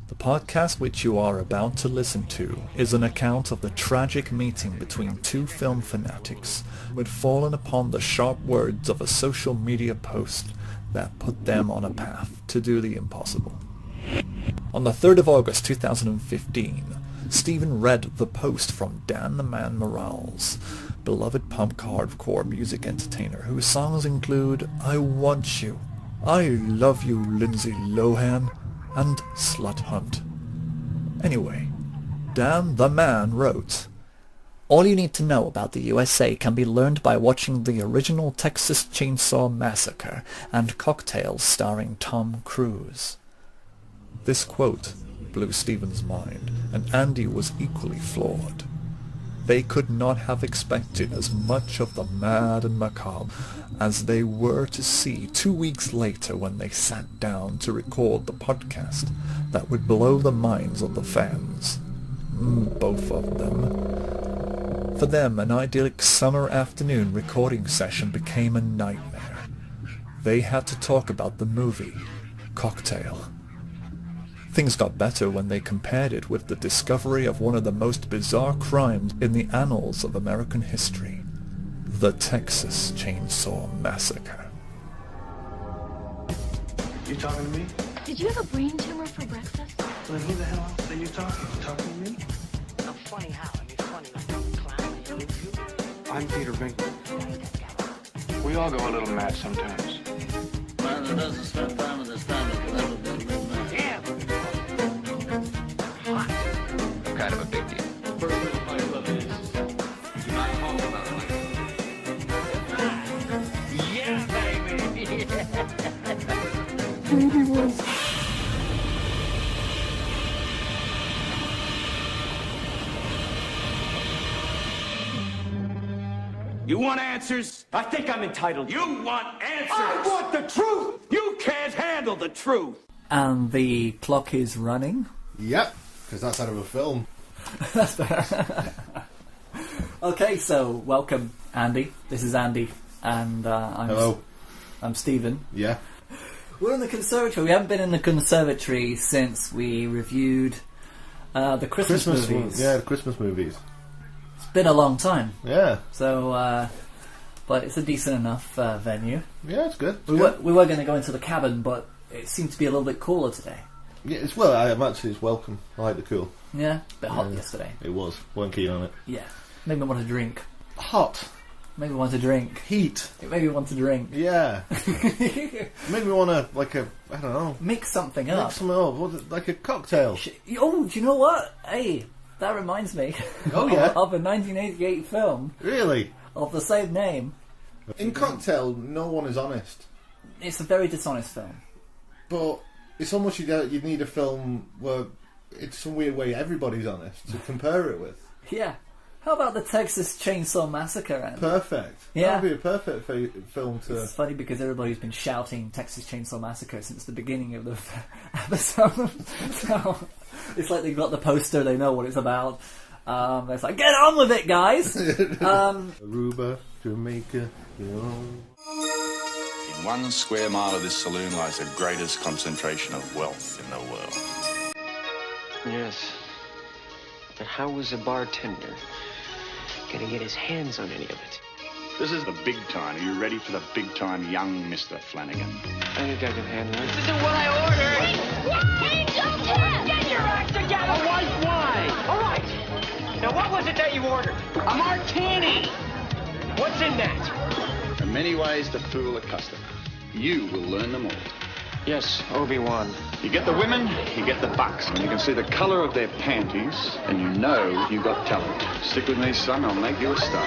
The podcast which you are about to listen to is an account of the tragic meeting between two film fanatics who had fallen upon the sharp words of a social media post that put them on a path to do the impossible. On the 3rd of August 2015, Stephen read the post from Dan the Man Morales, beloved punk hardcore music entertainer whose songs include I Want You, I Love You Lindsay Lohan, and Slut Hunt. Anyway, Dan the Man wrote, "All you need to know about the USA can be learned by watching the original Texas Chainsaw Massacre and Cocktails starring Tom Cruise." This quote blew Stephen's mind, and Andy was equally floored. They could not have expected as much of the mad and macabre as they were to see 2 weeks later when they sat down to record the podcast that would blow the minds of the fans. Both of them. For them, an idyllic summer afternoon recording session became a nightmare. They had to talk about the movie, Cocktail. Things got better when they compared it with the discovery of one of the most bizarre crimes in the annals of American history, the Texas Chainsaw Massacre. You talking to me? Did you have a brain tumor for breakfast? Well, who the hell else are you talking? You talking to me? I'm funny how? I mean, funny like a clown. I'm Peter Venkman. We all go a little mad sometimes. Man that doesn't spend time with his family will never be a good man. Damn! I'm kind of a big deal. First rule of Fight Club is, do not talk about it like that. Yeah, baby! You want answers? I think I'm entitled. You want answers? I want the truth! You can't handle the truth! And the clock is running. Yep, because that's out of a film. That's fair. Okay, so welcome, Andy. This is Andy, and Hello. I'm Stephen. Yeah. We're in the conservatory. We haven't been in the conservatory since we reviewed the Christmas movies. Yeah, the Christmas movies. It's been a long time. Yeah. So, but it's a decent enough venue. Yeah, it's good. We were going to go into the cabin, but it seemed to be a little bit cooler today. Yeah, it's it's welcome. I like the cool. Yeah, a bit hot yesterday. It was. Weren't keen on it. Yeah, made me want to drink. Hot. Made me want to drink. Heat. It made me want to drink. Yeah. Made me want to, I don't know. Mix something up. Mix something up. What, like a cocktail. Oh, do you know what? Hey, that reminds me. Oh, yeah? Of a 1988 film. Really? Of the same name. In Cocktail, no one is honest. It's a very dishonest film. But it's almost you need a film where it's some weird way everybody's honest to compare it with. Yeah. How about the Texas Chainsaw Massacre? Andy? Perfect. Yeah. That would be a perfect film to... It's funny because everybody's been shouting Texas Chainsaw Massacre since the beginning of the episode. So it's like they've got the poster, they know what it's about. It's like, get on with it, guys! Aruba, Jamaica, you know... In 1 square mile of this saloon lies the greatest concentration of wealth in the world. Yes. But how was a bartender gonna get his hands on any of it? This is the big time. Are you ready for the big time, young Mr. Flanagan? I think I can handle it. This isn't what I ordered! Hey, don't get your act together! A white wine! All right. Now, what was it that you ordered? A martini! What's in that? There are many ways to fool a customer. You will learn them all. Yes, Obi-Wan. You get the women, you get the bucks. When you can see the colour of their panties, and you know you've got talent. Stick with me, son, I'll make you a star.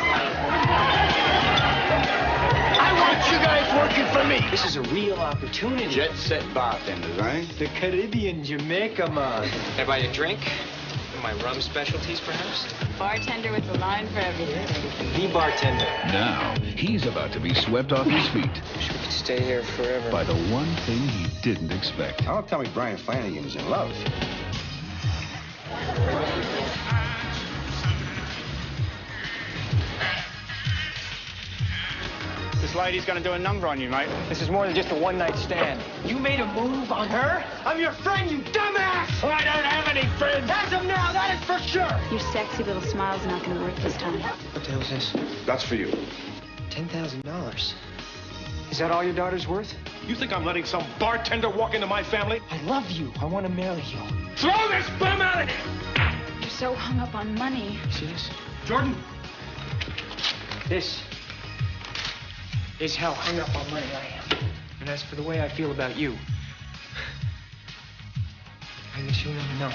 I want you guys working for me! This is a real opportunity. Jet set bartenders, eh? The Caribbean Jamaica, man. Can I buy you a drink? My rum specialties, perhaps? Bartender with a line for everything. The bartender. Now, he's about to be swept off his feet. Wish we could stay here forever. By the one thing he didn't expect. Don't tell me Brian Flanagan is in love. This lady's gonna do a number on you, mate. This is more than just a one-night stand. You made a move on her? I'm your friend, you dumbass! I don't have any friends. As of now, that is for sure! Your sexy little smile's not gonna work this time. What the hell is this? That's for you. $10,000. Is that all your daughter's worth? You think I'm letting some bartender walk into my family? I love you. I want to marry you. Throw this bum out of here! You're so hung up on money. See this? Jordan? This is how hung up on money I am. And as for the way I feel about you, I guess you'll never know.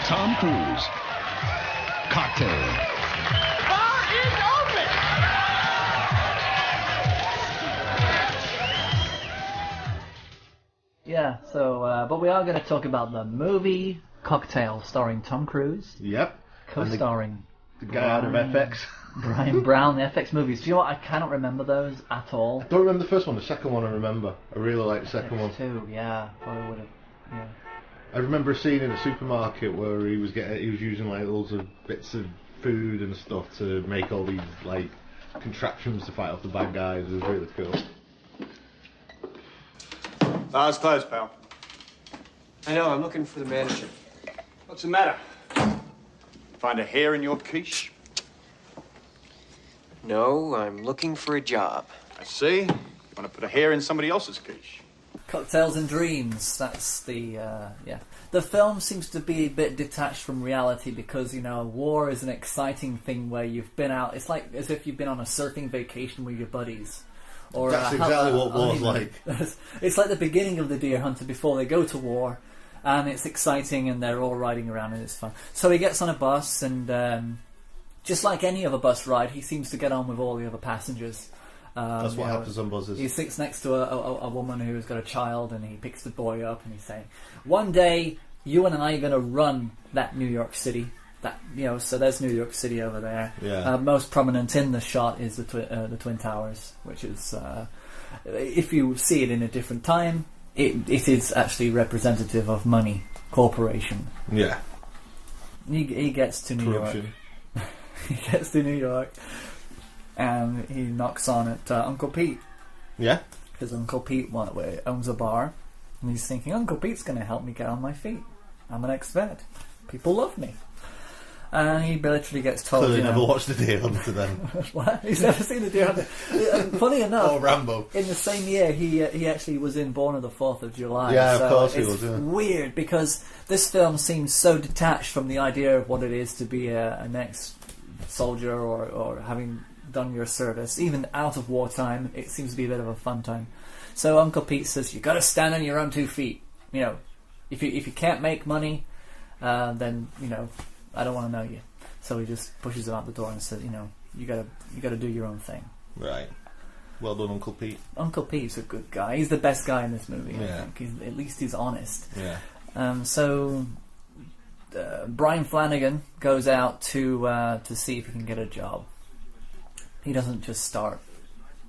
Tom Cruise. Cocktail. Bar is open! Yeah, so, but we are going to talk about the movie Cocktail, starring Tom Cruise. Yep. Co-starring the guy out of FX. Brian Brown, the FX movies. Do you know what? I cannot remember those at all. I don't remember the first one. The second one I remember. I really like the second one. Too, yeah. Probably would have, yeah. I remember a scene in a supermarket where he was using like loads of bits of food and stuff to make all these like contraptions to fight off the bad guys. It was really cool. Bar's closed, pal. I know, I'm looking for the manager. What's the matter? Find a hair in your quiche? No, I'm looking for a job. I see. You want to put a hair in somebody else's quiche? Cocktails and Dreams, that's the, yeah. The film seems to be a bit detached from reality because, you know, war is an exciting thing where you've been out, it's like as if you've been on a surfing vacation with your buddies. Or that's exactly what war's like. It's like the beginning of the Deer Hunter before they go to war, and it's exciting and they're all riding around and it's fun. So he gets on a bus and, just like any other bus ride, he seems to get on with all the other passengers. That's what happens on buses. He sits next to a woman who's got a child, and he picks the boy up, and he's saying, "One day, you and I are going to run that New York City." That, you know, so there's New York City over there. Yeah. Most prominent in the shot is the Twin Towers, which is, if you see it in a different time, it is actually representative of money, corporation. Yeah. He gets to New York. He gets to New York. And he knocks on at Uncle Pete. Yeah? Because Uncle Pete owns a bar. And he's thinking, Uncle Pete's going to help me get on my feet. I'm an ex-vet. People love me. And he literally gets told... Clearly never watched The Deer Hunter then. What? He's never seen The Deer Hunter. Funny enough... Oh, Rambo. In the same year, he actually was in Born on the 4th of July. Yeah, so of course he was. It's Yeah. weird, because this film seems so detached from the idea of what it is to be an ex-soldier or having... done your service, even out of wartime. It seems to be a bit of a fun time. So Uncle Pete says, you got to stand on your own 2 feet. You know, if you can't make money, then, you know, I don't want to know you. So he just pushes him out the door and says, you know, you gotta do your own thing. Right. Well done, Uncle Pete. Uncle Pete's a good guy. He's the best guy in this movie. Yeah. I think. At least he's honest. Yeah. So Brian Flanagan goes out to see if he can get a job. He doesn't just start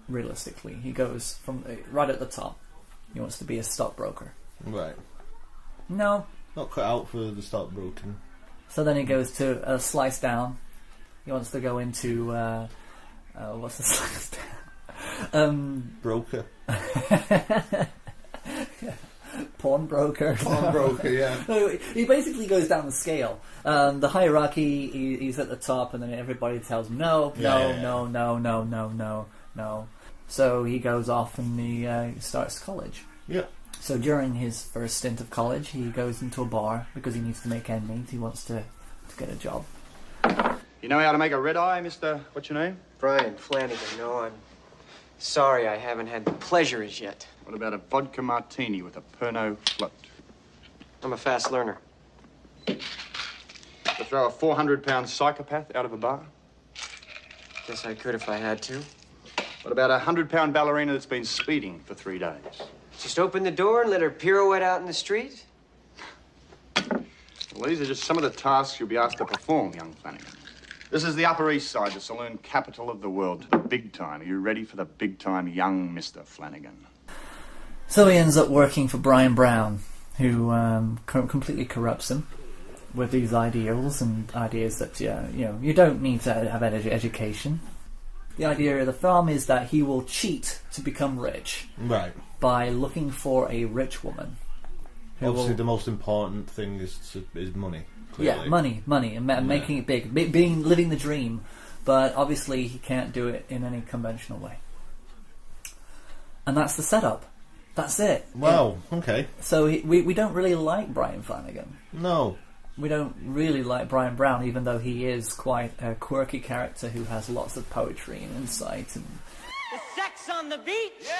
realistically. He goes from right at the top. He wants to be a stockbroker. Right. No. Not cut out for the stockbroking. So then he goes to slice down. He wants to go into what's the slice down? Broker. Pawnbroker. Pawnbroker, yeah. He basically goes down the scale. The hierarchy, he's at the top, and then everybody tells him no. So he goes off and he starts college. Yeah. So during his first stint of college, he goes into a bar because he needs to make ends meet. He wants to get a job. You know how to make a red eye, Mr. What's your name? Brian Flanagan. No, I'm sorry I haven't had the pleasure as yet. What about a vodka martini with a Pernod float? I'm a fast learner. To throw a 400-pound psychopath out of a bar? Guess I could if I had to. What about a 100-pound ballerina that's been speeding for 3 days? Just open the door and let her pirouette out in the street? Well, these are just some of the tasks you'll be asked to perform, young Flanagan. This is the Upper East Side, the saloon capital of the world. The big time. Are you ready for the big time, young Mr. Flanagan? So he ends up working for Brian Brown, who completely corrupts him with these ideals and ideas that you don't need to have education. The idea of the film is that he will cheat to become rich, right? By looking for a rich woman. Obviously, the most important thing is money. Clearly. Yeah, money, and making it big, living the dream. But obviously, he can't do it in any conventional way. And that's the setup. That's it. Wow. Okay. So we don't really like Brian Flanagan. No. We don't really like Brian Brown, even though he is quite a quirky character who has lots of poetry and insight. And the sex on the beach. Yeah!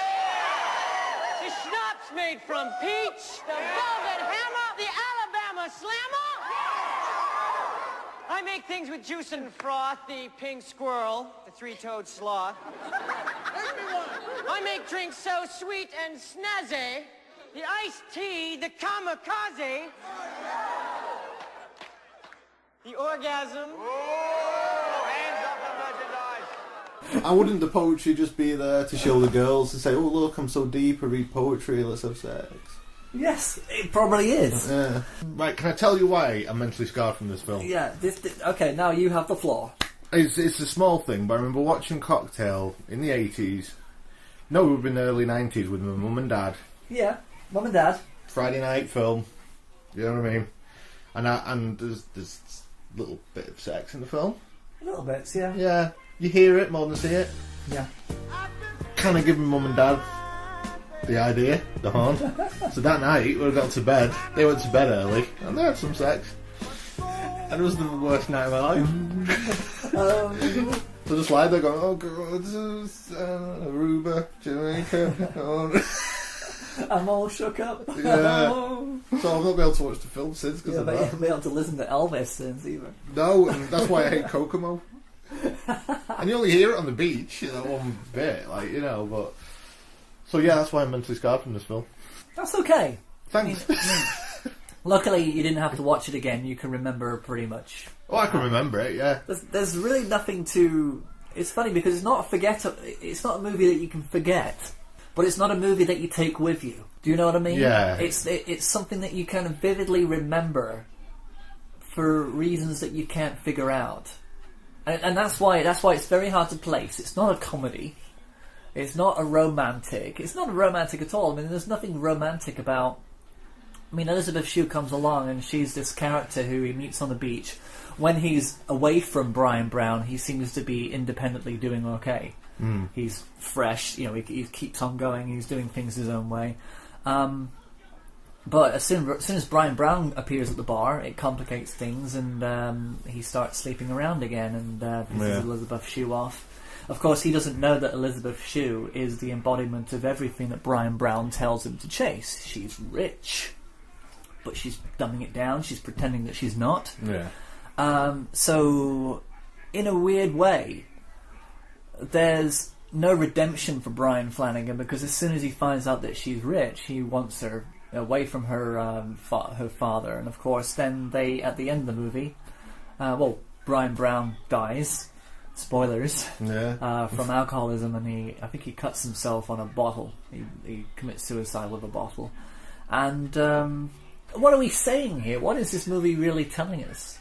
The schnapps made from peach. The velvet hammer. The Alabama slammer. I make things with juice and froth. The pink squirrel. The three-toed sloth. I make drinks so sweet and snazzy. The iced tea. The kamikaze. The orgasm. Oh, hands up the merchandise. I wouldn't the poetry just be there to show the girls to say, oh look, I'm so deep, I read poetry, let's have sex? Yes, it probably is. Yeah. Right, can I tell you why I'm mentally scarred from this film? Yeah, okay, now you have the floor. It's a small thing, but I remember watching Cocktail in the 80s. No, it would have been the early 90s with my mum and dad. Yeah, mum and dad. Friday night film. You know what I mean? And there's a little bit of sex in the film. Little bits, yeah. Yeah, you hear it more than see it. Yeah. Kind of giving mum and dad the idea, the horn. So that night, we got to bed. They went to bed early, and they had some sex. And it was the worst night of my life. So just lie there going, oh God, Aruba, Jamaica. I'm all shook up. Yeah. So I've not been able to watch the film since because of that. You haven't been able to listen to Elvis since either. No, and that's why I hate Kokomo. And you only hear it on the beach, that one bit, but... So yeah, that's why I'm mentally scarred from this film. That's okay. Thanks. Luckily, you didn't have to watch it again. You can remember pretty much. Oh, I can remember it, yeah. There's really nothing to... It's funny because it's not a movie that you can forget. But it's not a movie that you take with you. Do you know what I mean? Yeah. It's something that you kind of vividly remember for reasons that you can't figure out. And that's why it's very hard to place. It's not a comedy. It's not a romantic. It's not a romantic at all. I mean, there's nothing romantic about... I mean, Elizabeth Shue comes along and she's this character who he meets on the beach. When he's away from Brian Brown, he seems to be independently doing okay. Mm. He's fresh, he keeps on going, he's doing things his own way. But as soon as Brian Brown appears at the bar, it complicates things, and he starts sleeping around again, and pisses Elizabeth Shue off. Of course, he doesn't know that Elizabeth Shue is the embodiment of everything that Brian Brown tells him to chase. She's rich, but she's dumbing it down, she's pretending that she's not. Yeah. So, in a weird way, there's no redemption for Brian Flanagan, because as soon as he finds out that she's rich, he wants her away from her father. And of course, then at the end of the movie, Brian Brown dies. Spoilers. Yeah. From alcoholism, and I think he cuts himself on a bottle. He commits suicide with a bottle. And what are we saying here? What is this movie really telling us?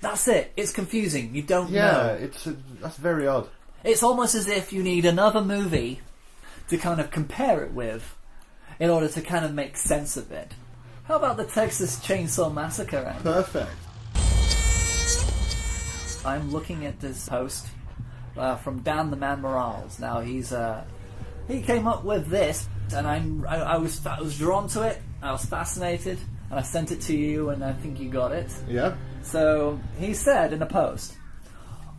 That's it. It's confusing. You don't know. Yeah, that's very odd. It's almost as if you need another movie to kind of compare it with in order to kind of make sense of it. How about the Texas Chainsaw Massacre, Andy? Perfect. I'm looking at this post from Dan the Man Morales. Now he came up with this, and I was drawn to it. I was fascinated, and I sent it to you, and I think you got it. Yeah. So he said in a post,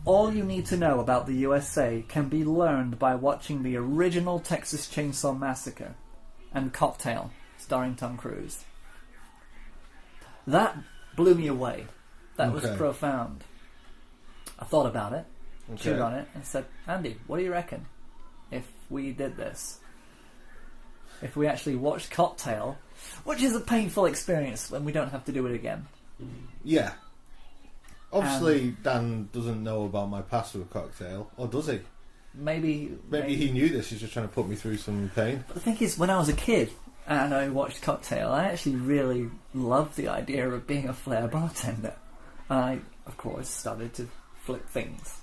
all you need to know about the USA can be learned by watching the original Texas Chainsaw Massacre and Cocktail, starring Tom Cruise. That blew me away. That was profound. I thought about it, chewed on it, and said, Andy, what do you reckon if we did this? If we actually watched Cocktail, which is a painful experience when we don't have to do it again. Yeah. Obviously, Dan doesn't know about my past with a cocktail, or does he? Maybe he knew this. He's just trying to put me through some pain. But the thing is, when I was a kid and I watched Cocktail, I actually really loved the idea of being a flair bartender. And I, of course, started to flip things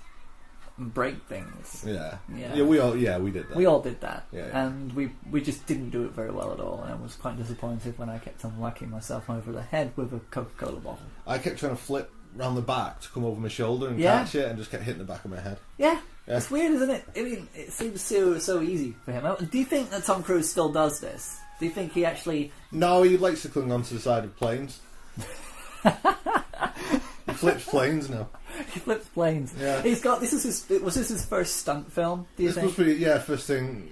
and break things. Yeah. We did that. We all did that. Yeah. And we just didn't do it very well at all. And I was quite disappointed when I kept on whacking myself over the head with a Coca-Cola bottle. I kept trying to flip round the back to come over my shoulder and catch it, and just kept hitting the back of my head. Yeah. It's weird, isn't it? I mean, it seems so easy for him. Do you think that Tom Cruise still does this? Do you think he actually... No, he likes to cling onto the side of planes. He flips planes now. He flips planes. Yeah. He's got... Was this his first stunt film, do you think? Must be, first thing...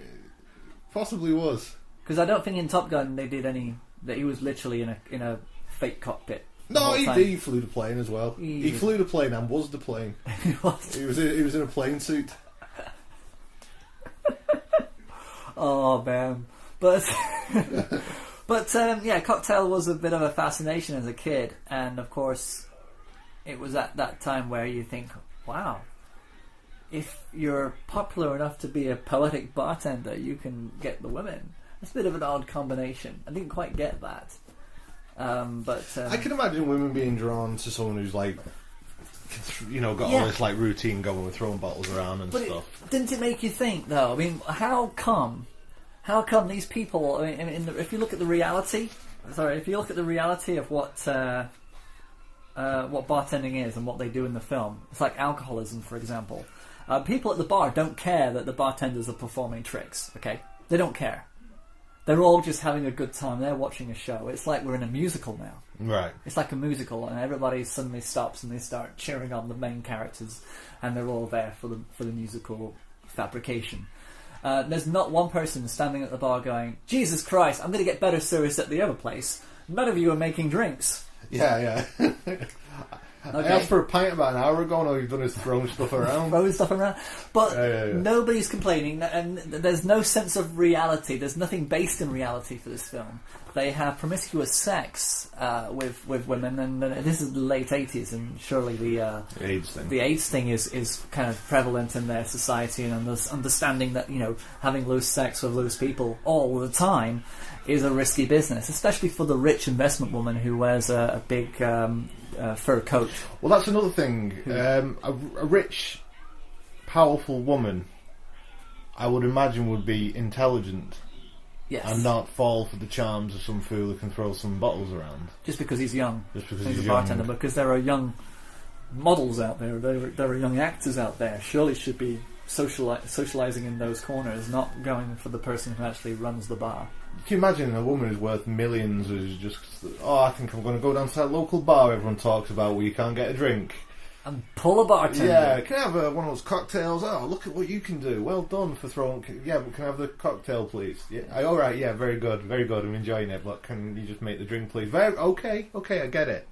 Possibly was. Because I don't think in Top Gun they did any... That he was literally in a fake cockpit. No, he flew the plane as well. He flew the plane and was the plane. He was in a plane suit. Oh man, but Cocktail was a bit of a fascination as a kid, and of course, it was at that time where you think, wow, if you're popular enough to be a poetic bartender, you can get the women. It's a bit of an odd combination. I didn't quite get that. I can imagine women being drawn to someone who's like, got all this like routine going with throwing bottles around and stuff. Didn't it make you think though? I mean, how come these people? I mean, if you look at the reality, of what bartending is and what they do in the film, it's like alcoholism, for example. People at the bar don't care that the bartenders are performing tricks. Okay, they don't care. They're all just having a good time. They're watching a show. It's like we're in a musical now. Right. It's like a musical, and everybody suddenly stops and they start cheering on the main characters, and they're all there for the musical fabrication. There's not one person standing at the bar going, "Jesus Christ, I'm going to get better service at the other place. None of you are making drinks." Yeah. Okay. I asked for a pint about an hour ago, and all you've done is throw stuff around. But nobody's complaining, and there's no sense of reality. There's nothing based in reality for this film. They have promiscuous sex with women, and this is the late 80s, and surely the AIDS thing is kind of prevalent in their society, and understanding that having loose sex with loose people all the time is a risky business, especially for the rich investment woman who wears a big fur coat. Well, that's another thing. A rich, powerful woman, I would imagine, would be intelligent. Yes. And not fall for the charms of some fool who can throw some bottles around. Just because he's young. Just because he's a bartender. Because there are young models out there. There are young actors out there. Surely should be socialising in those corners, not going for the person who actually runs the bar. Can you imagine a woman who's worth millions who's just, I think I'm going to go down to that local bar everyone talks about where you can't get a drink. And pull a bartender. Yeah, can I have one of those cocktails? Oh, look at what you can do. Well done for throwing... Yeah, but can I have the cocktail, please? Yeah, alright, yeah, very good, I'm enjoying it, but can you just make the drink, please? Okay, I get it.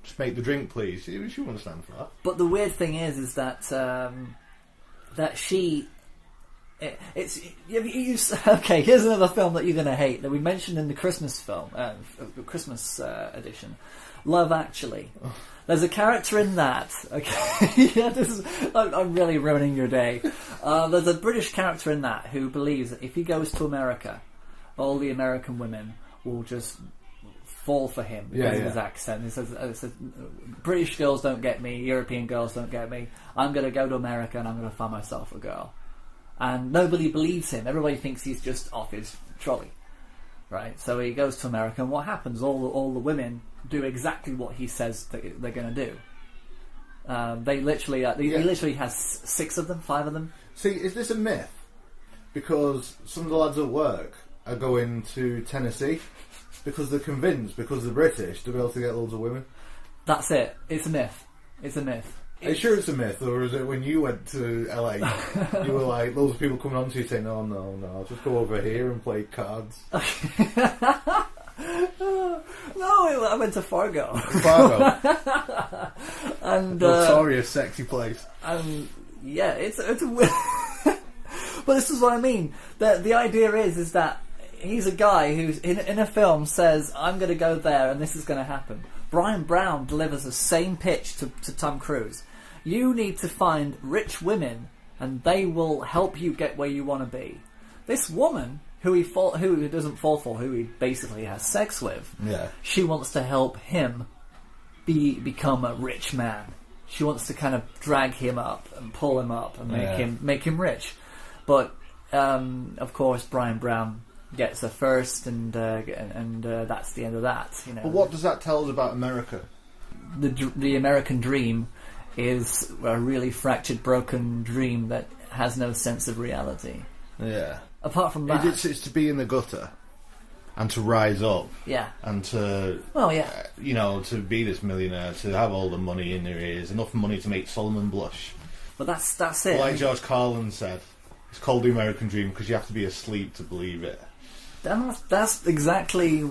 Just make the drink, please. She won't understand for that. But the weird thing is that she... Okay, here's another film that you're going to hate that we mentioned in the Christmas film, Christmas edition, Love Actually. There's a character in that. Okay, I'm really ruining your day. There's a British character in that who believes that if he goes to America, all the American women will just fall for him because of his accent. He says, British girls don't get me, European girls don't get me. I'm going to go to America and I'm going to find myself a girl. And nobody believes him. Everybody thinks he's just off his trolley, right? So he goes to America, and what happens? All the women do exactly what he says that they're going to do. He literally has 5 of them. See, is this a myth? Because some of the lads at work are going to Tennessee because they're convinced, because they're British, to be able to get loads of women. That's it. It's a myth. Are you sure it's a myth, or is it when you went to LA, you were like, loads of people coming on to you saying, no, I'll just go over here and play cards? No, I went to Fargo. And notorious sexy place. Yeah, it's a weird... But this is what I mean. The idea is that he's a guy who's in a film says, I'm going to go there and this is going to happen. Brian Brown delivers the same pitch to Tom Cruise. You need to find rich women, and they will help you get where you want to be. This woman, who he doesn't fall for, who he basically has sex with, she wants to help him become a rich man. She wants to kind of drag him up and pull him up and make him rich. But of course, Brian Brown gets her first, and that's the end of that. You know. But what does that tell us about America? The American dream is a really fractured, broken dream that has no sense of reality. Yeah. Apart from that, it's to be in the gutter and to rise up. Yeah. And to, to be this millionaire, to have all the money in their ears, enough money to make Solomon blush. But that's it. Like George Carlin said, it's called the American dream because you have to be asleep to believe it. That's exactly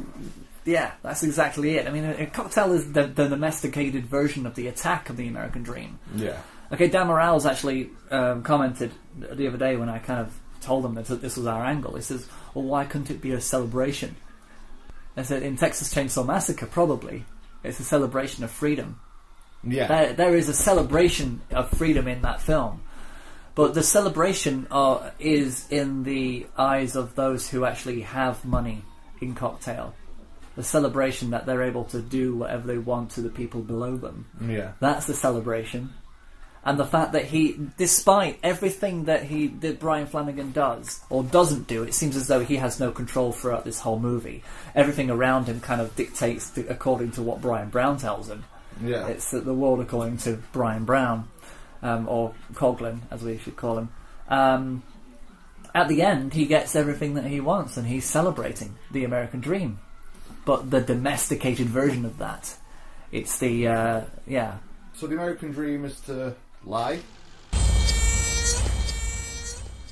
it. I mean, a Cocktail is the domesticated version of the attack of the American dream. Yeah. Okay, Dan Morales actually commented the other day when I kind of told him that this was our angle. He says, well, why couldn't it be a celebration? I said, in Texas Chainsaw Massacre, probably. It's a celebration of freedom. Yeah. There is a celebration of freedom in that film. But the celebration is in the eyes of those who actually have money in Cocktail. The celebration that they're able to do whatever they want to the people below them. Yeah. That's the celebration. And the fact that despite everything that Brian Flanagan does or doesn't do, it seems as though he has no control throughout this whole movie. Everything around him kind of dictates according to what Brian Brown tells him. Yeah. It's the world according to Brian Brown, or Coughlin, as we should call him. At the end, he gets everything that he wants, and he's celebrating the American dream. But the domesticated version of that, it's the So the American dream is to lie,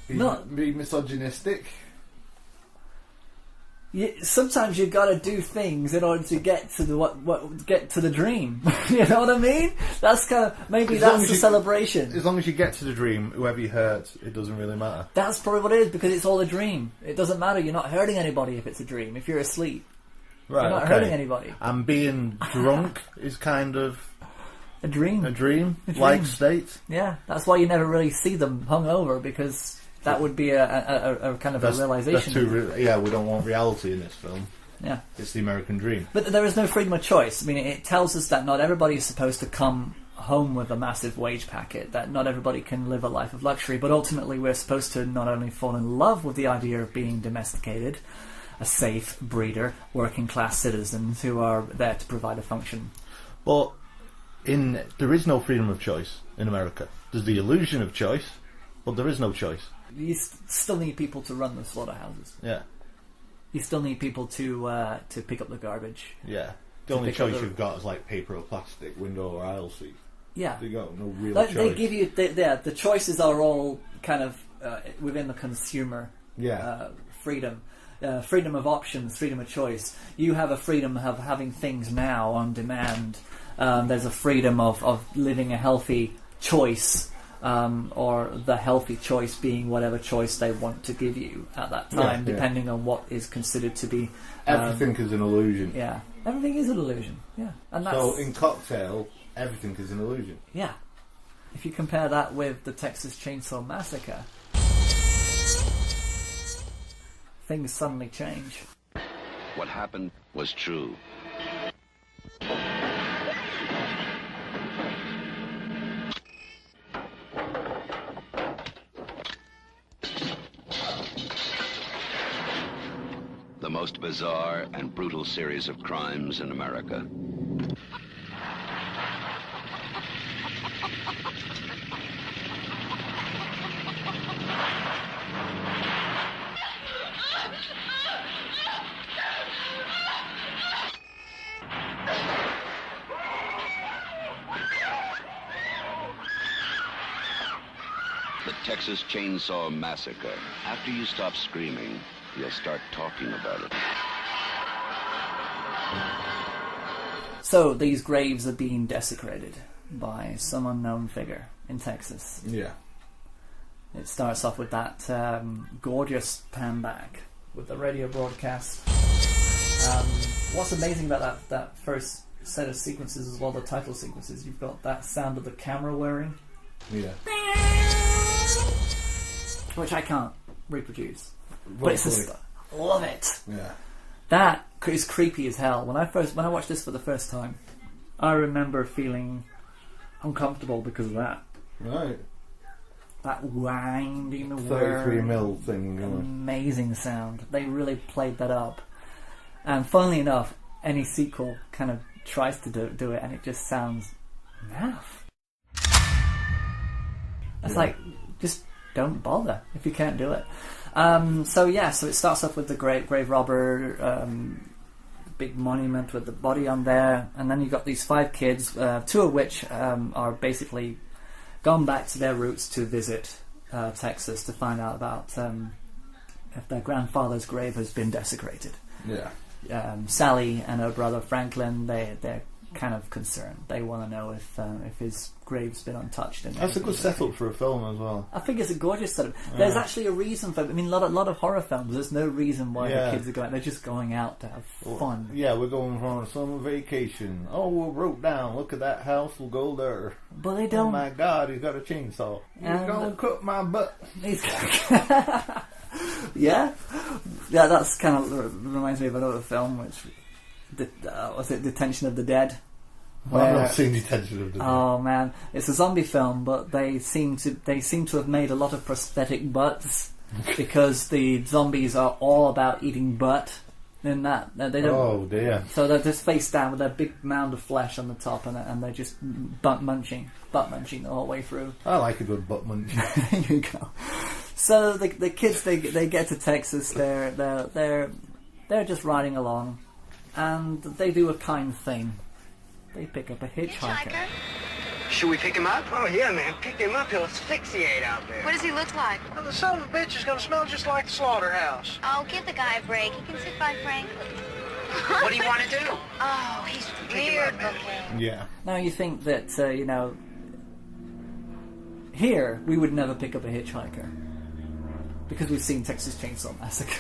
be misogynistic. Sometimes you've got to do things in order to get to the dream. You know what I mean? That's kind of that's the celebration. As long as you get to the dream, whoever you hurt, it doesn't really matter. That's probably what it is, because it's all a dream. It doesn't matter. You're not hurting anybody if it's a dream. If you're asleep, you're not hurting anybody. And being drunk is kind of a dream. A dream-like state. Yeah, that's why you never really see them hungover, because that would be a kind of a realization. We don't want reality in this film. Yeah. It's the American dream. But there is no freedom of choice. I mean, it tells us that not everybody is supposed to come home with a massive wage packet, that not everybody can live a life of luxury, but ultimately we're supposed to not only fall in love with the idea of being domesticated, a safe breeder, working class citizens who are there to provide a function. Well, there is no freedom of choice in America. There's the illusion of choice, but there is no choice. You still need people to run the slaughterhouses. Yeah. You still need people to pick up the garbage. Yeah. The only choice you've got is like paper or plastic, window or aisle seat. Yeah. You got no real choice. They give you the choices are all kind of within the consumer. Yeah. Freedom. Freedom of options, freedom of choice. You have a freedom of having things now on demand. There's a freedom of living a healthy choice, or the healthy choice being whatever choice they want to give you at that time, depending on what is considered to be... everything is an illusion. Yeah, everything is an illusion. Yeah, and that's, so in Cocktail, everything is an illusion. Yeah. If you compare that with the Texas Chainsaw Massacre, things suddenly change. What happened was true. The most bizarre and brutal series of crimes in America. The Texas Chainsaw Massacre. After you stop screaming, you'll start talking about it. So these graves are being desecrated by some unknown figure in Texas. Yeah. It starts off with that gorgeous pan back with the radio broadcast. What's amazing about that first set of sequences as well, the title sequences, you've got that sound of the camera whirring. Yeah. Which I can't reproduce. But it's just, love it. Yeah. That is creepy as hell. When I watched this for the first time, I remember feeling uncomfortable because of that. Right. That winding 33mm thing. Amazing sound. They really played that up. And funnily enough, any sequel kind of tries to do it, and it just sounds naff. It's like, just don't bother if you can't do it. So it starts off with the grave robber, big monument with the body on there, and then you've got these 5 kids, 2 of which are basically gone back to their roots to visit Texas to find out about if their grandfather's grave has been desecrated. Yeah. Sally and her brother Franklin, they're kind of concerned. They want to know if his grave's been untouched. And that's a good setup for a film as well. I think it's a gorgeous setup. There's actually a reason for it. I mean, a lot of horror films, there's no reason why the kids are going. They're just going out to have fun. Yeah, we're going on a summer vacation. Oh, we broke down. Look at that house. We'll go there. But they don't. Oh my God, he's got a chainsaw. He's going to cut my butt. Yeah, that's kind of reminds me of another film, which was it Detention of the Dead? I've not seen Detention of the Dead. Oh man, it's a zombie film, but they seem to have made a lot of prosthetic butts because the zombies are all about eating butt. In that they don't. Oh dear! So they're just face down with their big mound of flesh on the top, and they're just butt munching the whole way through. I like a good butt munch. There you go. So the kids they get to Texas. They're just riding along, and they do a kind thing. They pick up a hitchhiker. Should we pick him up? Oh yeah, man, pick him up. He'll asphyxiate out there. What does he look like? Well, the son of a bitch is gonna smell just like the slaughterhouse. Oh, give the guy a break. He can sit by Franklin. What do you want to do? Oh, he's weird looking. Yeah. Now you think that here we would never pick up a hitchhiker because we've seen Texas Chainsaw Massacre.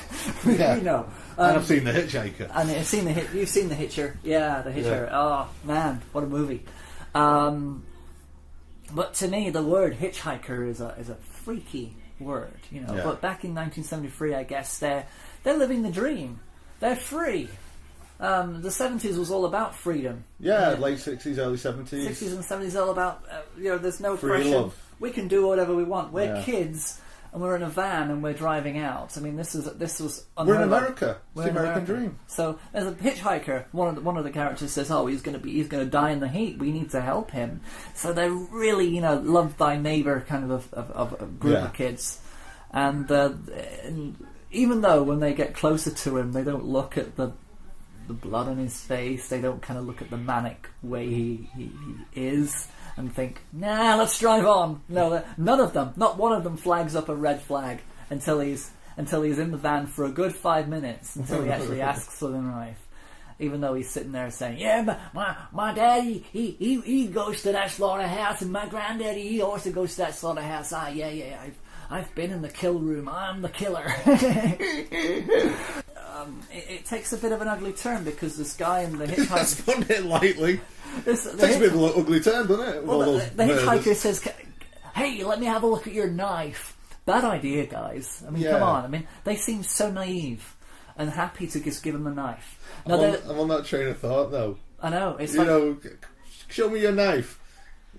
Yeah. And I've seen The Hitchhiker. And you've seen the Hitcher. Yeah, the Hitcher. Yeah. Oh man, what a movie. But to me, the word hitchhiker is a freaky word, Yeah. But back in 1973, I guess they're living the dream. They're free. The 70s was all about freedom. Yeah, late 60s, early 70s. 60s and 70s all about there's no free pressure. Love. We can do whatever we want. We're kids. And we're in a van and we're driving out. I mean, this was we're in America. It's the American dream. So as a hitchhiker, one of the characters says, "Oh, he's going to die in the heat. We need to help him." So they're really love thy neighbor kind of a group of kids. And even though when they get closer to him, they don't look at the blood on his face. They don't kind of look at the manic way he is. And think, nah, let's drive on. No, none of them, not one of them flags up a red flag until he's in the van for a good 5 minutes until he actually asks for the knife. Even though he's sitting there saying, yeah, my daddy, he goes to that slaughterhouse, and my granddaddy, he also goes to that slaughterhouse. Yeah, I've been in the kill room. I'm the killer. It takes a bit of an ugly turn because this guy in the hitchhiker... That's putting it lightly. It takes a bit of an ugly turn, doesn't it? Well, the hitchhiker says, hey, let me have a look at your knife. Bad idea, guys. I mean, come on. I mean, they seem so naive and happy to just give him the knife. Now, I'm on that train of thought, though. I know. It's show me your knife.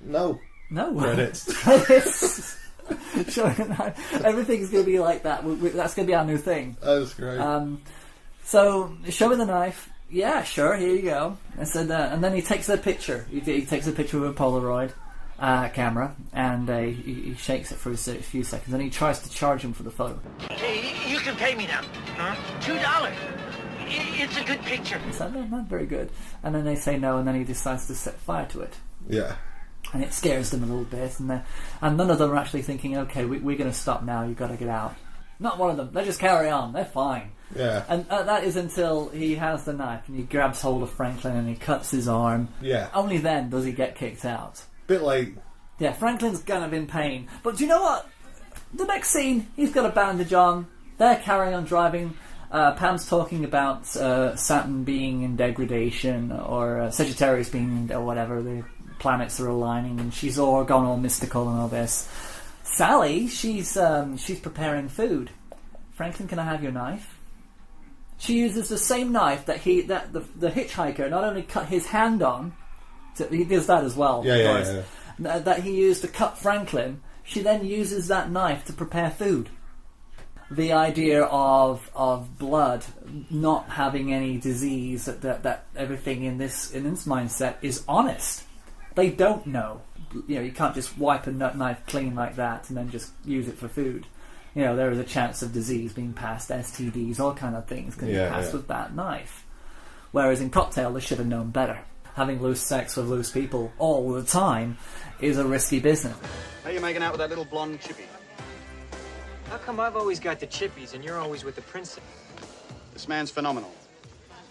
No. Credits. Showing a knife. Everything's going to be like that. That's going to be our new thing. That's great. So, show me the knife. Yeah, sure, here you go. I said that. And then he takes a picture. He takes a picture with a Polaroid camera, and he shakes it for a few seconds, and he tries to charge him for the photo. Hey, you can pay me now. Huh? $2. It's a good picture. He said, not very good. And then they say no, and then he decides to set fire to it. Yeah. And it scares them a little bit, and none of them are actually thinking, okay, we're going to stop now, you've got to get out. Not one of them. They just carry on. They're fine. Yeah. And that is until he has the knife and he grabs hold of Franklin and he cuts his arm. Yeah. Only then does he get kicked out. Bit late. Yeah, Franklin's kind of in pain. But do you know what? The next scene, he's got a bandage on. They're carrying on driving. Pam's talking about Saturn being in degradation, or Sagittarius being, or whatever, the planets are aligning, and she's all gone all mystical and all this. Sally, she's preparing food. Franklin, can I have your knife? She uses the same knife that the hitchhiker not only cut his hand on, he does that as well, of course, that he used to cut Franklin. She then uses that knife to prepare food. The idea of blood not having any disease, that everything in this mindset is honest. They don't know. You can't just wipe a knife clean like that and then just use it for food. There is a chance of disease being passed, STDs, all kind of things can be passed with that knife. Whereas in Cocktail, they should have known better. Having loose sex with loose people all the time is a risky business. How are you making out with that little blonde chippy? How come I've always got the chippies and you're always with the princess? This man's phenomenal.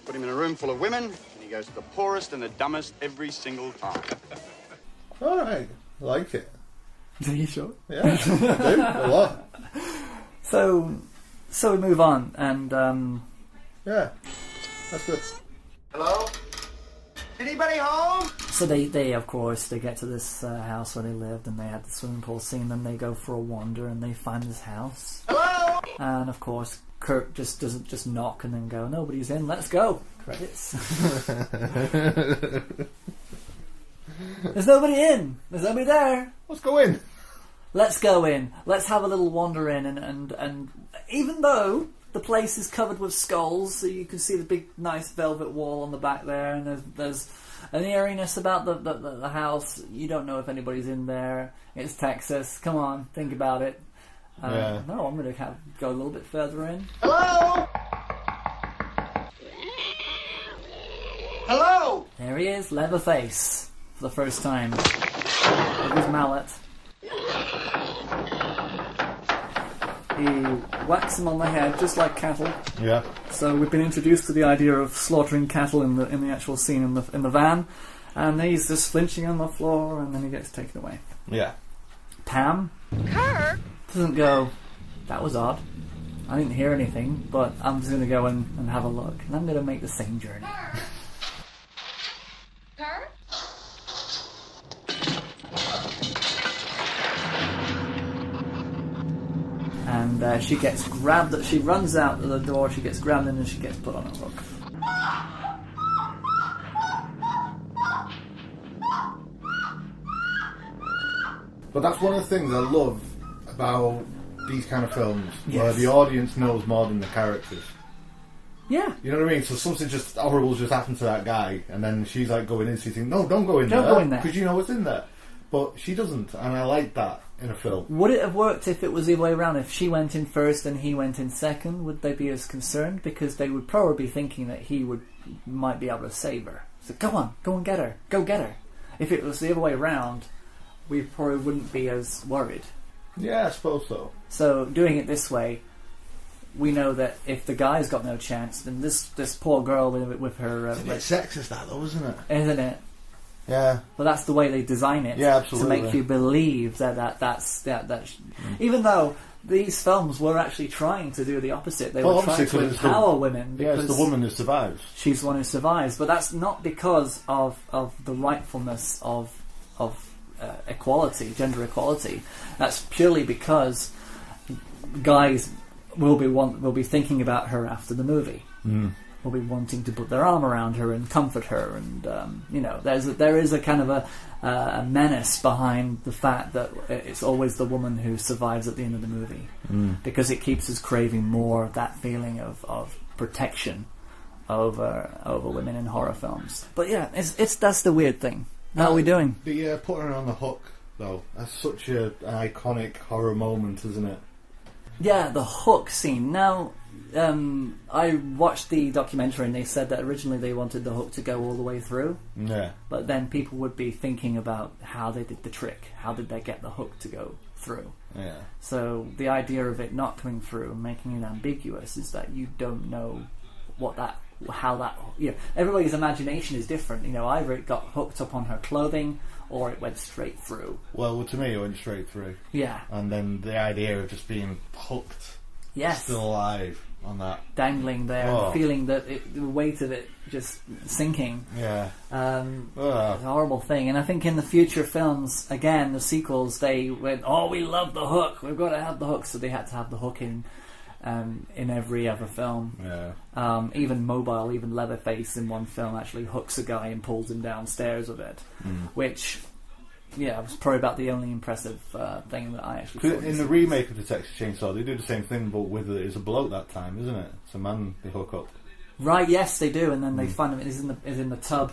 Put him in a room full of women, and he goes to the poorest and the dumbest every single time. All right, I like it. Are you sure? Yeah, I do, a lot. So we move on, and yeah, that's good. Hello? Anybody home? So they of course they get to this house where they lived, and they had the swimming pool scene. Then they go for a wander, and they find this house. Hello? And of course, Kurt doesn't just knock and then go, nobody's in. Let's go. Credits. There's nobody in. There's nobody there. Let's go in. Let's go in. Let's have a little wander in, and even though the place is covered with skulls, so you can see the big nice velvet wall on the back there, and there's an eeriness about the house. You don't know if anybody's in there. It's Texas. Come on, think about it. No, I'm going to go a little bit further in. Hello? Hello? There he is, Leatherface, for the first time, with his mallet. He whacks him on the head, just like cattle. Yeah. So we've been introduced to the idea of slaughtering cattle in the actual scene in the van, and he's just flinching on the floor, and then he gets taken away. Yeah. Pam Kurt doesn't go, that was odd. I didn't hear anything, but I'm just going to go and have a look, and I'm going to make the same journey. Kurt? And she gets grabbed. She runs out of the door. She gets grabbed, and then she gets put on a hook. But that's one of the things I love about these kind of films, where the audience knows more than the characters. Yeah. You know what I mean? So something just horrible just happened to that guy, and then she's like going in, she's thinking, no, don't go in there. Don't go in there. Because you know what's in there. But she doesn't, and I like that in a film. Would it have worked if it was the other way around? If she went in first and he went in second, would they be as concerned? Because they would probably be thinking that he might be able to save her. So go on, go and get her. Go get her. If it was the other way around, we probably wouldn't be as worried. Yeah, I suppose so. So doing it this way, we know that if the guy's got no chance, then this poor girl with her... It's a bit sexist, that though, isn't it? Isn't it? Yeah. But that's the way they design it. Yeah, absolutely. To make you believe that's even though these films were actually trying to do the opposite. They were trying to empower women. Because it's the woman who survives. She's the one who survives. But that's not because of the rightfulness of equality, gender equality. That's purely because guys will be thinking about her after the movie. Mm. Will be wanting to put their arm around her and comfort her, and there is a kind of a menace behind the fact that it's always the woman who survives at the end of the movie, because it keeps us craving more of that feeling of protection over women in horror films. But yeah, that's the weird thing. How are we doing? The putting her on the hook, though, that's such an iconic horror moment, isn't it? Yeah, the hook scene. Now, I watched the documentary, and they said that originally they wanted the hook to go all the way through. Yeah. But then people would be thinking about how they did the trick. How did they get the hook to go through? Yeah. So the idea of it not coming through and making it ambiguous is that you don't know everybody's imagination is different. Either it got hooked up on her clothing or it went straight through. Well, to me, it went straight through. Yeah. And then the idea of just being hooked Yes. still alive on that. Dangling there, and feeling that the weight of it just sinking. Yeah. It's a horrible thing. And I think in the future films, again, the sequels, they went, we love the hook. We've got to have the hook. So they had to have the hook in every other film. Yeah. Even Mobile, even Leatherface in one film actually hooks a guy and pulls him downstairs with it. Which, was probably about the only impressive thing that I actually saw. In the remake of the Texas Chainsaw, they do the same thing, but with it's a bloke that time, isn't it? It's a man they hook up. Right, yes, they do, and then they find him. He's in the tub,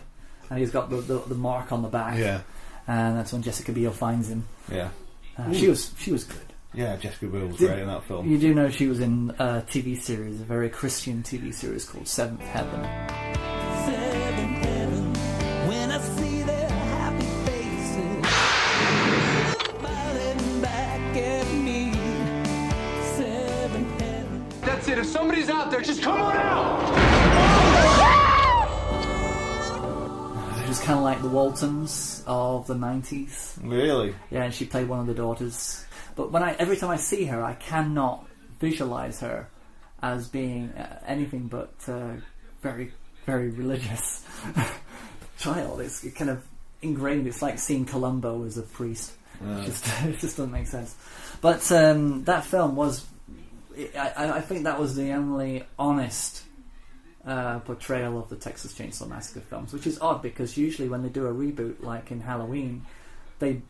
and he's got the mark on the back. Yeah, and that's when Jessica Biel finds him. Yeah, she was good. Yeah, Jessica Biel was great in that film. You do know she was in a TV series, a very Christian TV series called Seventh Heaven. Seventh Heaven, when I see their happy faces smiling back at me. Seventh Heaven. That's it. If somebody's out there, just come on out. She was kind of like the Waltons of the 90s. Really? Yeah, and she played one of the daughters. But every time I see her, I cannot visualize her as being anything but very, very religious child. It's kind of ingrained. It's like seeing Columbo as a priest. It just doesn't make sense. But that film was... I think that was the only honest portrayal of the Texas Chainsaw Massacre films, which is odd because usually when they do a reboot, like in Halloween, they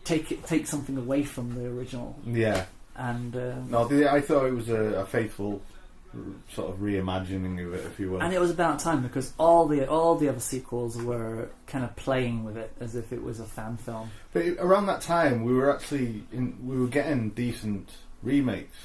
take something away from the original. Yeah. And I thought it was a faithful sort of reimagining of it, if you will. And it was about time because all the other sequels were kind of playing with it as if it was a fan film. But around that time, we were getting decent remakes.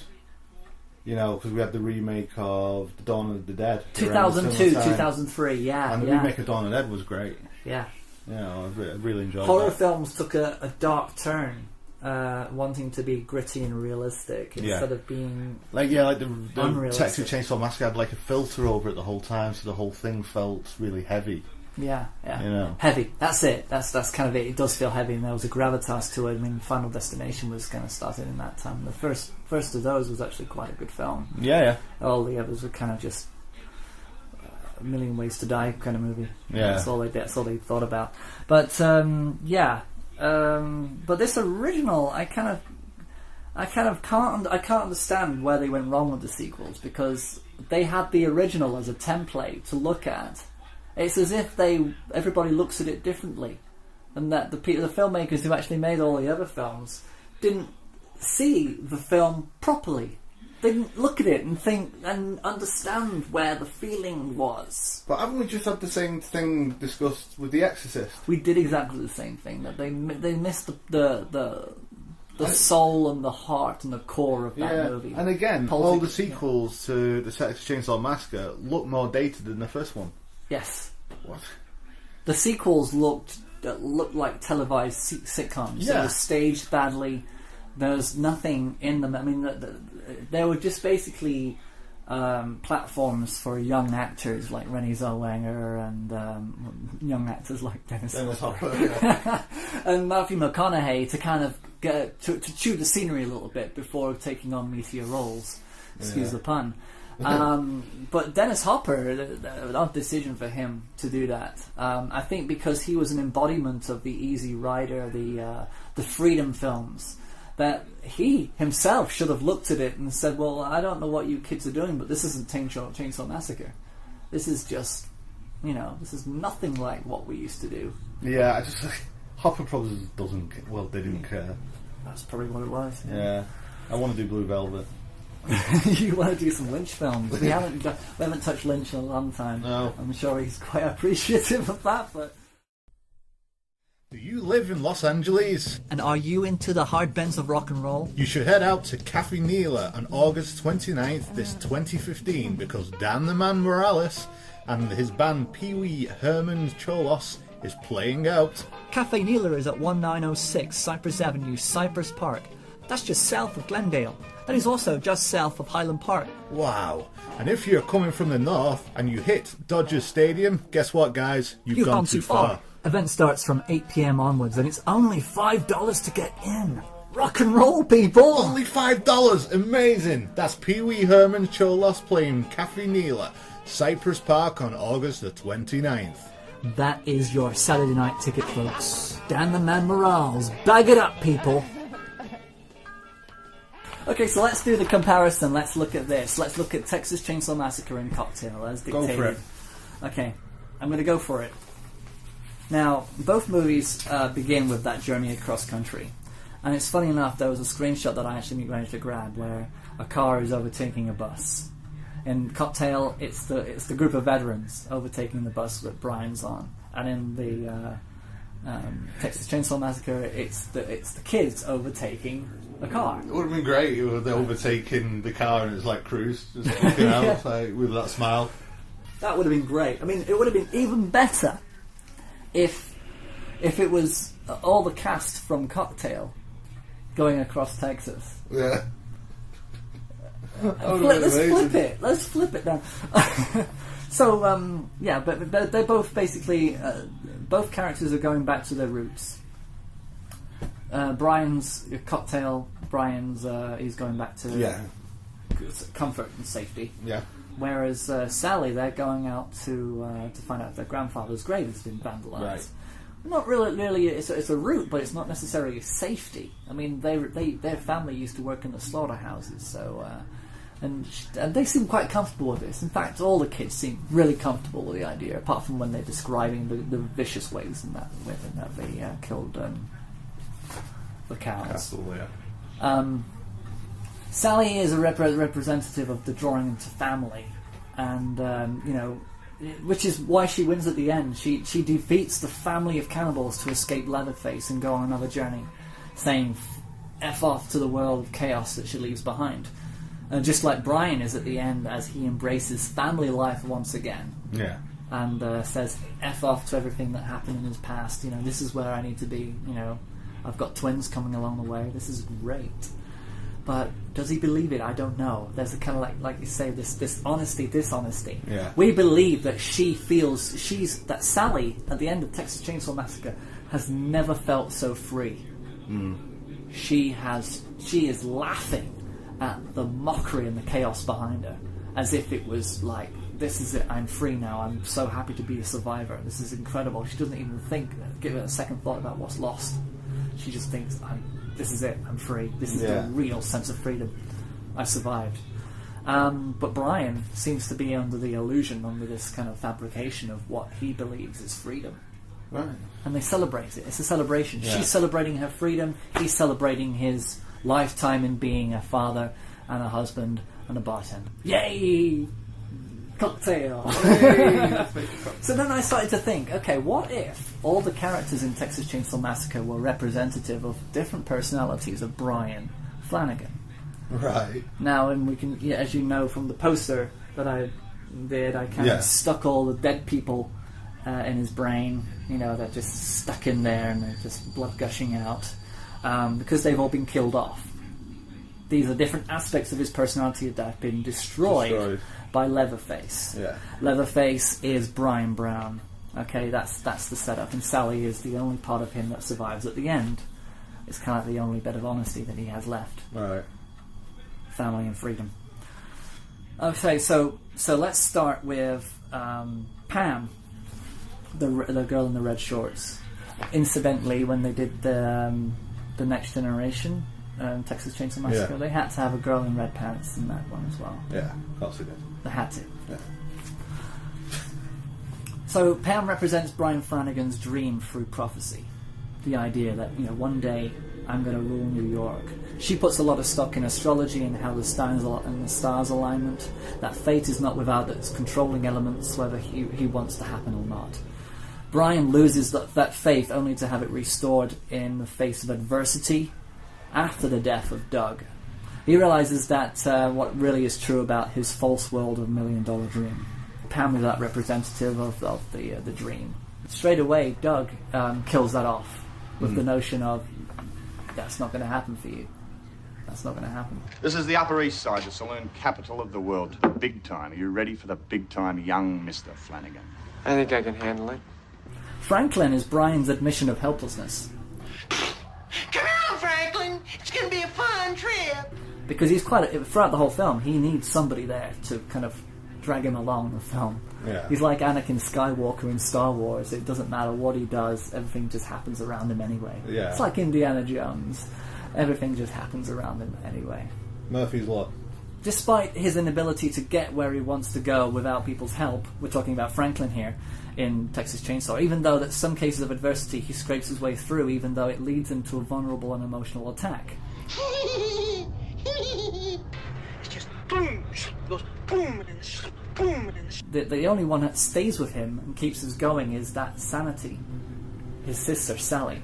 You know, because we had the remake of The Dawn of the Dead. 2002, 2003, yeah. And the remake of Dawn of the Dead was great. Yeah. Yeah, I really enjoyed Horror that. films took a dark turn, wanting to be gritty and realistic instead of being the Texas Chainsaw Massacre had like a filter over it the whole time, so the whole thing felt really heavy. Yeah. You know, heavy. That's it. That's kind of it. It does feel heavy, and there was a gravitas to it. I mean, Final Destination was kind of started in that time. The first of those was actually quite a good film. Yeah. All the others were kind of just A Million Ways to Die kind of movie. Yeah, that's all they thought about. But but this original, I kind of can't understand where they went wrong with the sequels, because they had the original as a template to look at. It's as if everybody looks at it differently, and that the filmmakers who actually made all the other films didn't see the film properly. They didn't look at it and think and understand where the feeling was. But haven't we just had the same thing discussed with The Exorcist? We did exactly the same thing. That they missed the soul and the heart and the core of that movie. And again, all the sequels to the Texas Chainsaw Massacre look more dated than the first one. Yes. What? The sequels looked like televised sitcoms. Yeah. They were staged badly. There's nothing in them. I mean, they were just basically platforms for young actors like Renée Zellweger and young actors like Dennis Hopper and Matthew McConaughey to kind of get to chew the scenery a little bit before taking on meatier roles. Excuse the pun. But Dennis Hopper, an odd decision for him to do that. I think because he was an embodiment of the Easy Rider, the freedom films, that he himself should have looked at it and said, well, I don't know what you kids are doing, but this isn't Chainsaw Massacre. This is just, this is nothing like what we used to do. Yeah, Hopper probably they didn't care. That's probably what it was. Yeah. I want to do Blue Velvet. You want to do some Lynch films? We haven't touched Lynch in a long time. No. I'm sure he's quite appreciative of that, but... Do you live in Los Angeles? And are you into the hard bends of rock and roll? You should head out to Cafe Nila on August 29th, this 2015, because Dan the Man Morales and his band Pee Wee Herman Cholos is playing out. Cafe Nila is at 1906 Cypress Avenue, Cypress Park. That's just south of Glendale. That is also just south of Highland Park. Wow. And if you're coming from the north and you hit Dodger Stadium, guess what, guys? You've gone too far. Event starts from 8 p.m. onwards, and it's only $5 to get in. Rock and roll, people! Only $5. Amazing. That's Pee Wee Herman Cholos playing Cafe Neela, Cypress Park on August the 29th. That is your Saturday night ticket, folks. Dan the Man Morales. Bag it up, people. Okay, so let's do the comparison. Let's look at this. Let's look at Texas Chainsaw Massacre and Cocktail as dictated. Go for it. Okay, I'm going to go for it. Now, both movies begin with that journey across country. And it's funny enough, there was a screenshot that I actually managed to grab where a car is overtaking a bus. In Cocktail, it's the group of veterans overtaking the bus that Brian's on. And in the Texas Chainsaw Massacre, it's the kids overtaking a car. It would have been great if they overtaking the car and it's like Cruise, just looking out like, with that smile. That would have been great. I mean, it would have been even better if it was all the cast from Cocktail going across Texas. Yeah. Let's flip it down. So, yeah, but they're both basically... both characters are going back to their roots. Brian's Cocktail. Brian's he's going back to comfort and safety. Yeah. Whereas Sally, they're going out to find out if their grandfather's grave has been vandalised. Right. Not really. It's a route, but it's not necessarily safety. I mean, their family used to work in the slaughterhouses, so and they seem quite comfortable with this. In fact, all the kids seem really comfortable with the idea, apart from when they're describing the vicious ways in that they killed the cows. Absolutely, Sally is a representative of the drawing into family, and which is why she wins at the end. She defeats the family of cannibals to escape Leatherface and go on another journey, saying F off to the world of chaos that she leaves behind. And just like Brian is at the end as he embraces family life once again. Yeah. And says F off to everything that happened in his past. This is where I need to be. I've got twins coming along the way. This is great. But does he believe it? I don't know. There's a kind of like you say, this honesty, dishonesty. Yeah. We believe that she feels that Sally at the end of Texas Chainsaw Massacre has never felt so free. Mm. She is laughing at the mockery and the chaos behind her, as if it was like, this is it, I'm free now, I'm so happy to be a survivor, this is incredible. She doesn't even give it a second thought about what's lost. She just thinks, this is it, I'm free, this is the real sense of freedom, I survived. But Brian seems to be under the illusion, under this kind of fabrication of what he believes is freedom. Right. And they celebrate it. It's a celebration. Yeah. She's celebrating her freedom, he's celebrating his lifetime in being a father and a husband and a bartender. Yay! Cocktail! Yay! So then I started to think, okay, what if all the characters in Texas Chainsaw Massacre were representative of different personalities of Brian Flanagan? Right. Now, and we can, as you know from the poster that I did, I kind of stuck all the dead people in his brain. They're just stuck in there and they're just blood gushing out. Because they've all been killed off. These are different aspects of his personality that have been destroyed by Leatherface. Yeah. Leatherface is Brian Brown. Okay, that's the setup. And Sally is the only part of him that survives at the end. It's kind of the only bit of honesty that he has left. Right. Family and freedom. Okay, so let's start with Pam, the girl in the red shorts. Incidentally, when they did the Next Generation, Texas Chainsaw Massacre, they had to have a girl in red pants in that one as well. Yeah, of course they did. They had to. Yeah. So Pam represents Brian Flanagan's dream through prophecy. The idea that, one day I'm going to rule New York. She puts a lot of stock in astrology and how the stars alignment, that fate is not without its controlling elements, whether he wants to happen or not. Brian loses that faith only to have it restored in the face of adversity after the death of Doug. He realizes that what really is true about his false world of $1 Million Dream. Pam is that representative of the dream. Straight away, Doug kills that off with the notion of, that's not going to happen for you. That's not going to happen. This is the Upper East Side, the saloon capital of the world. Big time. Are you ready for the big time, young Mr. Flanagan? I think I can handle it. Franklin is Brian's admission of helplessness. Come on, Franklin! fun. It's gonna be a fun trip. Because he's throughout the whole film, he needs somebody there to kind of drag him along the film. Yeah. He's like Anakin Skywalker in Star Wars. It doesn't matter what he does, everything just happens around him anyway. Yeah. It's like Indiana Jones. Everything just happens around him anyway. Murphy's Law. Despite his inability to get where he wants to go without people's help, we're talking about Franklin here in Texas Chainsaw, even though that some cases of adversity he scrapes his way through, even though it leads him to a vulnerable and emotional attack. It's just boom, goes boom, and then boom, and then The only one that stays with him and keeps us going is that sanity. His sister, Sally.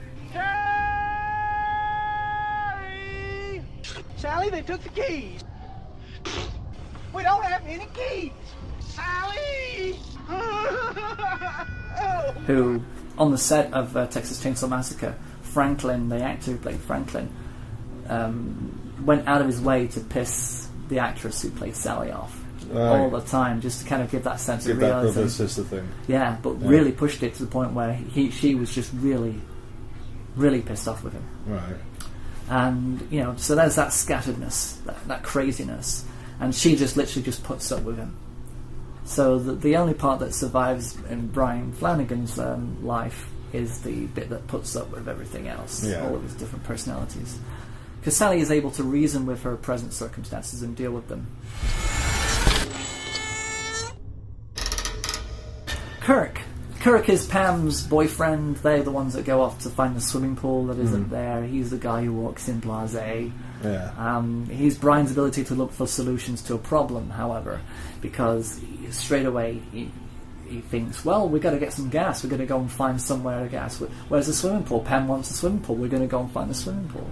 Sally, they took the keys. We don't have any keys. Sally! Who, on the set of Texas Chainsaw Massacre, Franklin, the actor who played Franklin, went out of his way to piss the actress who played Sally off all the time, just to kind of give that sense of realism. That brother-sister thing. Yeah, but really pushed it to the point where she was just really, really pissed off with him. Right. And, you know, so there's that scatteredness, that craziness, and she just literally just puts up with him. So the only part that survives in Brian Flanagan's life is the bit that puts up with everything else, all of his different personalities. Because Sally is able to reason with her present circumstances and deal with them. Kirk is Pam's boyfriend. They're the ones that go off to find the swimming pool that isn't there. He's the guy who walks in blasé. Yeah. He's Brian's ability to look for solutions to a problem, however, because straight away he thinks, well, we've got to get some gas. We're going to go and find somewhere to gas. Where's the swimming pool? Pam wants the swimming pool. We're going to go and find the swimming pool.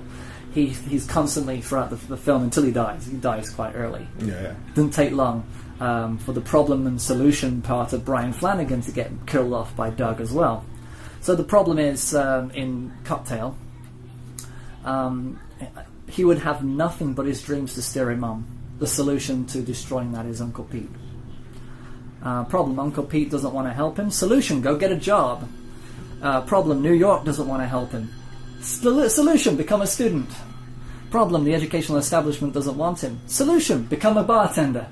He's constantly, throughout the film, until he dies. He dies quite early. Yeah. Doesn't take long for the problem and solution part of Brian Flanagan to get killed off by Doug as well. So the problem is, in Cocktail, he would have nothing but his dreams to steer him on. The solution to destroying that is Uncle Pete. Problem, Uncle Pete doesn't want to help him. Solution, go get a job. Problem, New York doesn't want to help him. Solution, become a student. Problem, the educational establishment doesn't want him. Solution, become a bartender.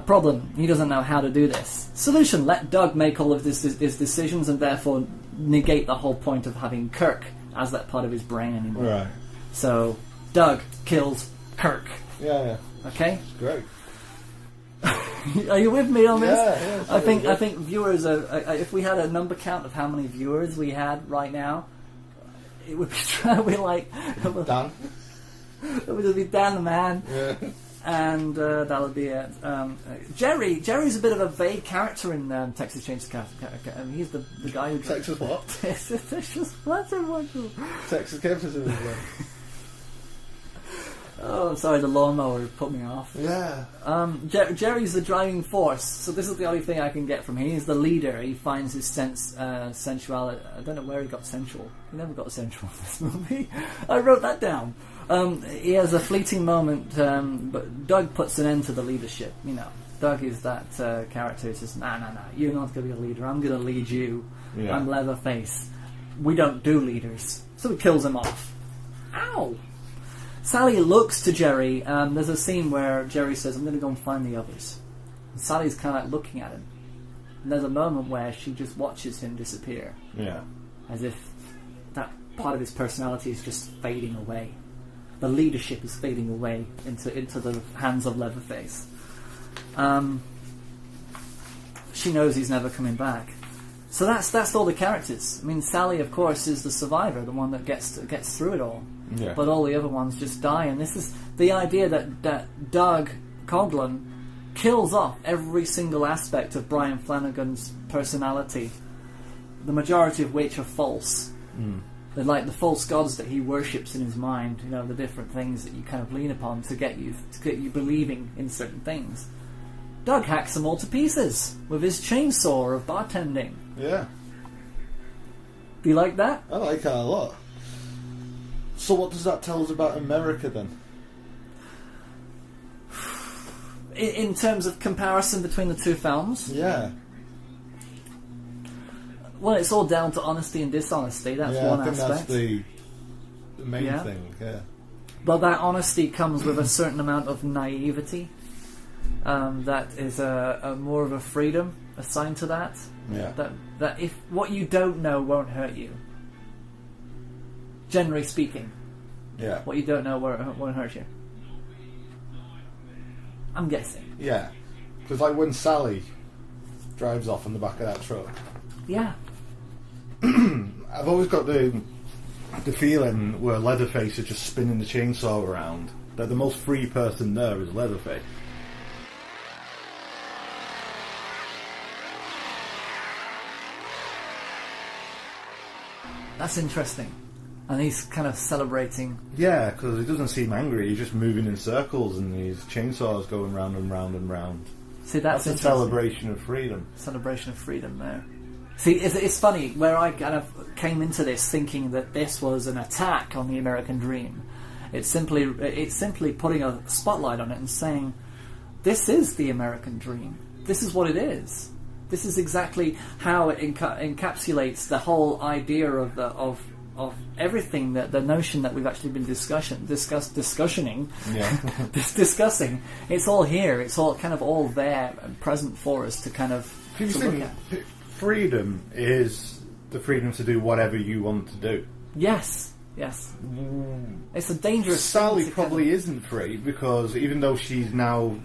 Problem, he doesn't know how to do this. Solution, let Doug make all of his decisions and therefore negate the whole point of having Kirk as that part of his brain anymore. Right. So, Doug kills Kirk. Yeah. Okay? Great. Are you with me on this? Yeah. I think viewers are. If we had a number count of how many viewers we had right now, it would be like Dan. It would just be Dan the man. Yeah. And that would be it. Jerry's a bit of a vague character in Texas Chainsaw Massacre. He's the guy who... Texas what? Texas what? Texas Chainsaw. Oh, sorry, the lawnmower put me off. Yeah. Jerry's the driving force, so this is the only thing I can get from him. He's the leader. He finds his sensuality. I don't know where he got sensual. He never got sensual in this movie. I wrote that down. He has a fleeting moment, but Doug puts an end to the leadership. You know, Doug is that character who says, nah, you're not going to be a leader. I'm going to lead you. Yeah. I'm Leatherface. We don't do leaders. So he kills him off. Ow! Sally looks to Jerry. There's a scene where Jerry says, I'm going to go and find the others. And Sally's kind of like looking at him. And there's a moment where she just watches him disappear. Yeah. As if that part of his personality is just fading away. The leadership is fading away into the hands of Leatherface. She knows he's never coming back. So that's all the characters. I mean, Sally, of course, is the survivor, the one that gets through it all. Yeah. But all the other ones just die, and this is the idea that Doug Coughlin kills off every single aspect of Brian Flanagan's personality, the majority of which are false. They're like the false gods that he worships in his mind, you know, the different things that you kind of lean upon to get you believing in certain things. Doug hacks them all to pieces with his chainsaw of bartending. Yeah. Do you like that? I like that a lot. So what does that tell us about America then? In terms of comparison between the two films? Yeah. Well, it's all down to honesty and dishonesty. That's one aspect. That's the main thing, yeah. But that honesty comes with a certain amount of naivety. That is a more of a freedom assigned to that. Yeah. That if what you don't know won't hurt you. Generally speaking. Yeah. What you don't know won't hurt you. I'm guessing. Yeah. Because like when Sally drives off on the back of that truck. Yeah. I've always got the feeling where Leatherface is just spinning the chainsaw around, that the most free person there is Leatherface. That's interesting. And he's kind of celebrating. Yeah, because he doesn't seem angry. He's just moving in circles, and these chainsaws going round and round and round. See, that's a celebration of freedom. Celebration of freedom there. See, it's funny, where I kind of came into this thinking that this was an attack on the American dream. It's simply putting a spotlight on it and saying, this is the American dream. This is what it is. This is exactly how it encapsulates the whole idea of everything, that the notion that we've actually been discussing. Yeah. Discussing. It's all here. It's all kind of all there and present for us to kind of look at. Freedom is the freedom to do whatever you want to do. Yes. It's a dangerous. Sally thing probably isn't free, because even though she's now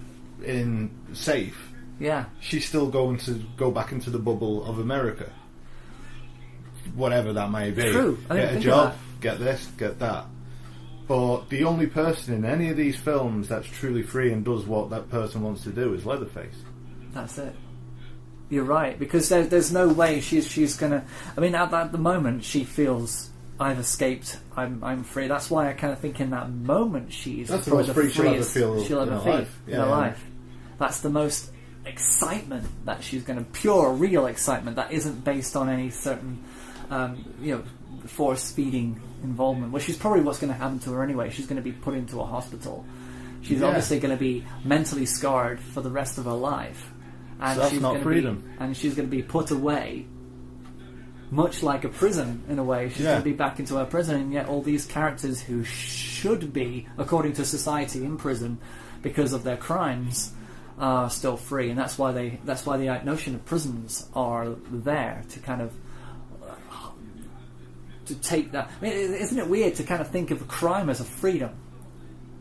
in safe, she's still going to go back into the bubble of America. Whatever that may be. True. Get a job, get this, get that. But the only person in any of these films that's truly free and does what that person wants to do is Leatherface. That's it. You're right, because there's no way she's gonna. I mean, at the moment, she feels, I've escaped. I'm free. That's why I kind of think in that moment that's the most free she'll ever feel in her life. That's the most excitement that she's going to, pure, real excitement that isn't based on any certain, force-feeding involvement. Which is probably what's going to happen to her anyway. She's going to be put into a hospital. She's obviously going to be mentally scarred for the rest of her life. And so that's not freedom. And she's going to be put away, much like a prison in a way. She's going to be back into her prison, and yet all these characters who should be, according to society, in prison because of their crimes, are still free. And that's why the notion of prisons are there to kind of to take that. I mean, isn't it weird to kind of think of crime as a freedom?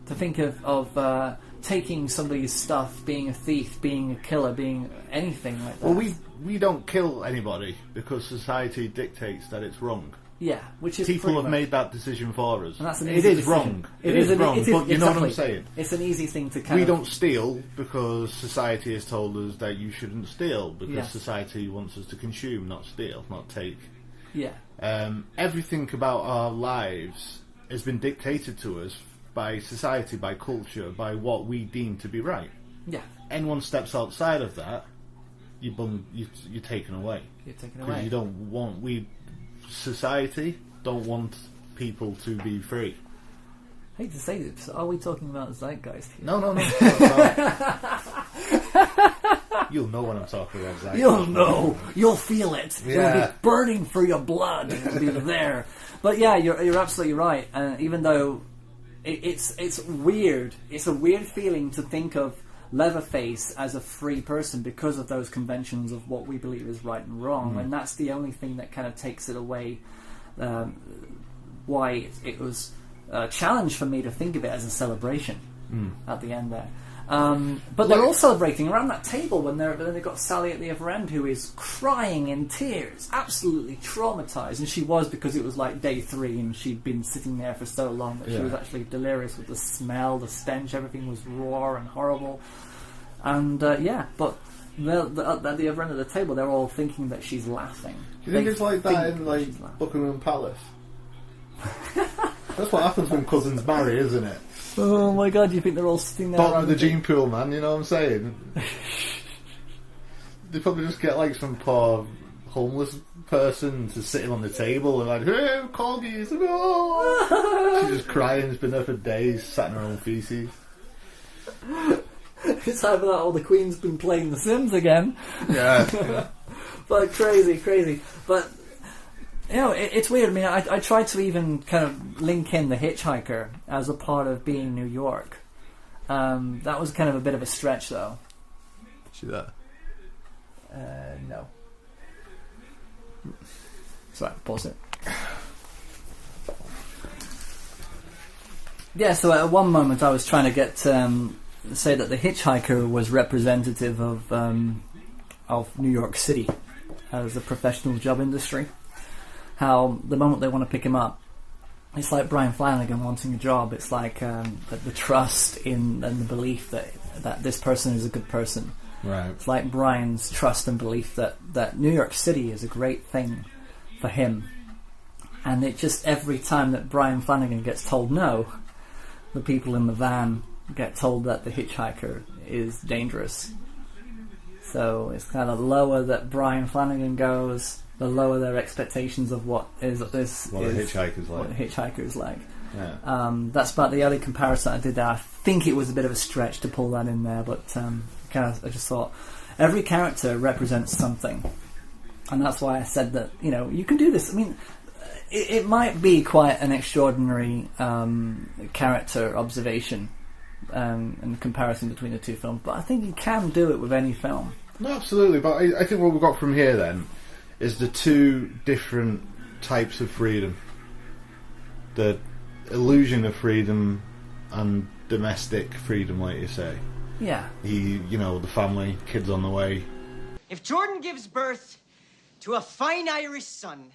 To think of taking somebody's stuff, being a thief, being a killer, being anything like that. Well, we don't kill anybody because society dictates that it's wrong. Yeah, which is people have made that decision for us. And that's an it easy is decision. Wrong. It is wrong, but you know what I'm saying. It's an easy thing to kind we of. We don't steal because society has told us that you shouldn't steal because society wants us to consume, not steal, not take. Yeah. Everything about our lives has been dictated to us by society, by culture, by what we deem to be right. Yeah. Anyone steps outside of that, you're taken away. You're taken Because away. you don't want society don't want people to be free. I hate to say this, are we talking about zeitgeist here? No. You'll know when I'm talking about zeitgeist. You'll know. You'll feel it. Yeah. It'll be burning through your blood. It'll be there. But yeah, you're absolutely right. Even though it's weird. It's a weird feeling to think of Leatherface as a free person because of those conventions of what we believe is right and wrong, and that's the only thing that kind of takes it away. Why it was a challenge for me to think of it as a celebration at the end there. But they're all celebrating around that table when they've got Sally at the other end, who is crying in tears, absolutely traumatised, and she was, because it was like day 3 and she'd been sitting there for so long that she was actually delirious with the smell, the stench, everything was raw and horrible. And but at the other end of the table, they're all thinking that she's laughing. Do you think it's like that in like Buckingham Palace? That's what happens when cousins marry, isn't it? Oh my god, do you think they're all sitting there? Bottom of the gene pool, man, you know what I'm saying? They probably just get like some poor homeless person to sit him on the table and like, hey, corgis, oh! She's just crying, it's been there for days, sat in her own feces. It's either that or the Queen's been playing The Sims again. Yeah. But crazy. But it's weird. I mean, I tried to even kind of link in the hitchhiker as a part of being New York. That was kind of a bit of a stretch, though. See that? No. Sorry, pause it. Yeah, so at one moment I was trying to get say that the hitchhiker was representative of New York City as a professional job industry. How the moment they want to pick him up, it's like Brian Flanagan wanting a job. It's like the trust in and the belief that this person is a good person. Right. It's like Brian's trust and belief that New York City is a great thing for him. And it just, every time that Brian Flanagan gets told no, the people in the van get told that the hitchhiker is dangerous. So it's kind of lower that Brian Flanagan goes, the lower their expectations of what the hitchhiker is like. Yeah. That's about the only comparison I did there. I think it was a bit of a stretch to pull that in there, but I just thought every character represents something, and that's why I said that you can do this. I mean, it might be quite an extraordinary character observation and comparison between the two films, but I think you can do it with any film. No, absolutely, but I think what we've got from here then is the two different types of freedom. The illusion of freedom and domestic freedom, like you say. Yeah. The family, kids on the way. If Jordan gives birth to a fine Irish son,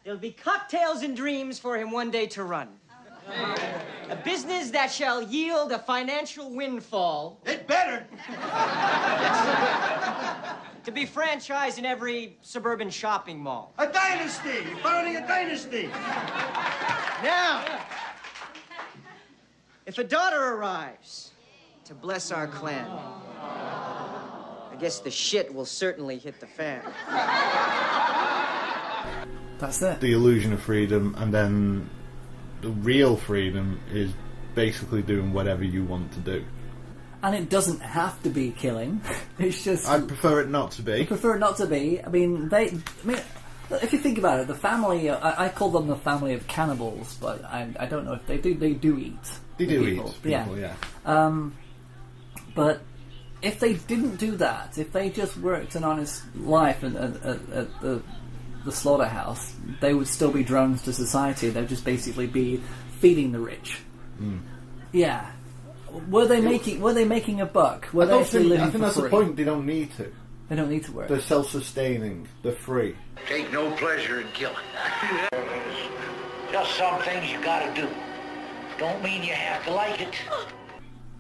there'll be cocktails and dreams for him one day to run. A business that shall yield a financial windfall. It better! To be franchised in every suburban shopping mall. A dynasty! You're founding a dynasty! Now, if a daughter arrives to bless our clan, I guess the shit will certainly hit the fan. That's it. The illusion of freedom, and then the real freedom is basically doing whatever you want to do. And it doesn't have to be killing. It's just... I'd prefer it not to be. I prefer it not to be. I mean, if you think about it, the family... I call them the family of cannibals, but I don't know if they do. They do eat. They do eat people, yeah. But if they didn't do that, if they just worked an honest life at the slaughterhouse, they would still be drones to society. They'd just basically be feeding the rich. Mm. Yeah. Were they making a buck? Were they actually living for free? I think that's the point. They don't need to. They don't need to work. They're self-sustaining. They're free. Take no pleasure in killing. Just some things you gotta do. Don't mean you have to like it.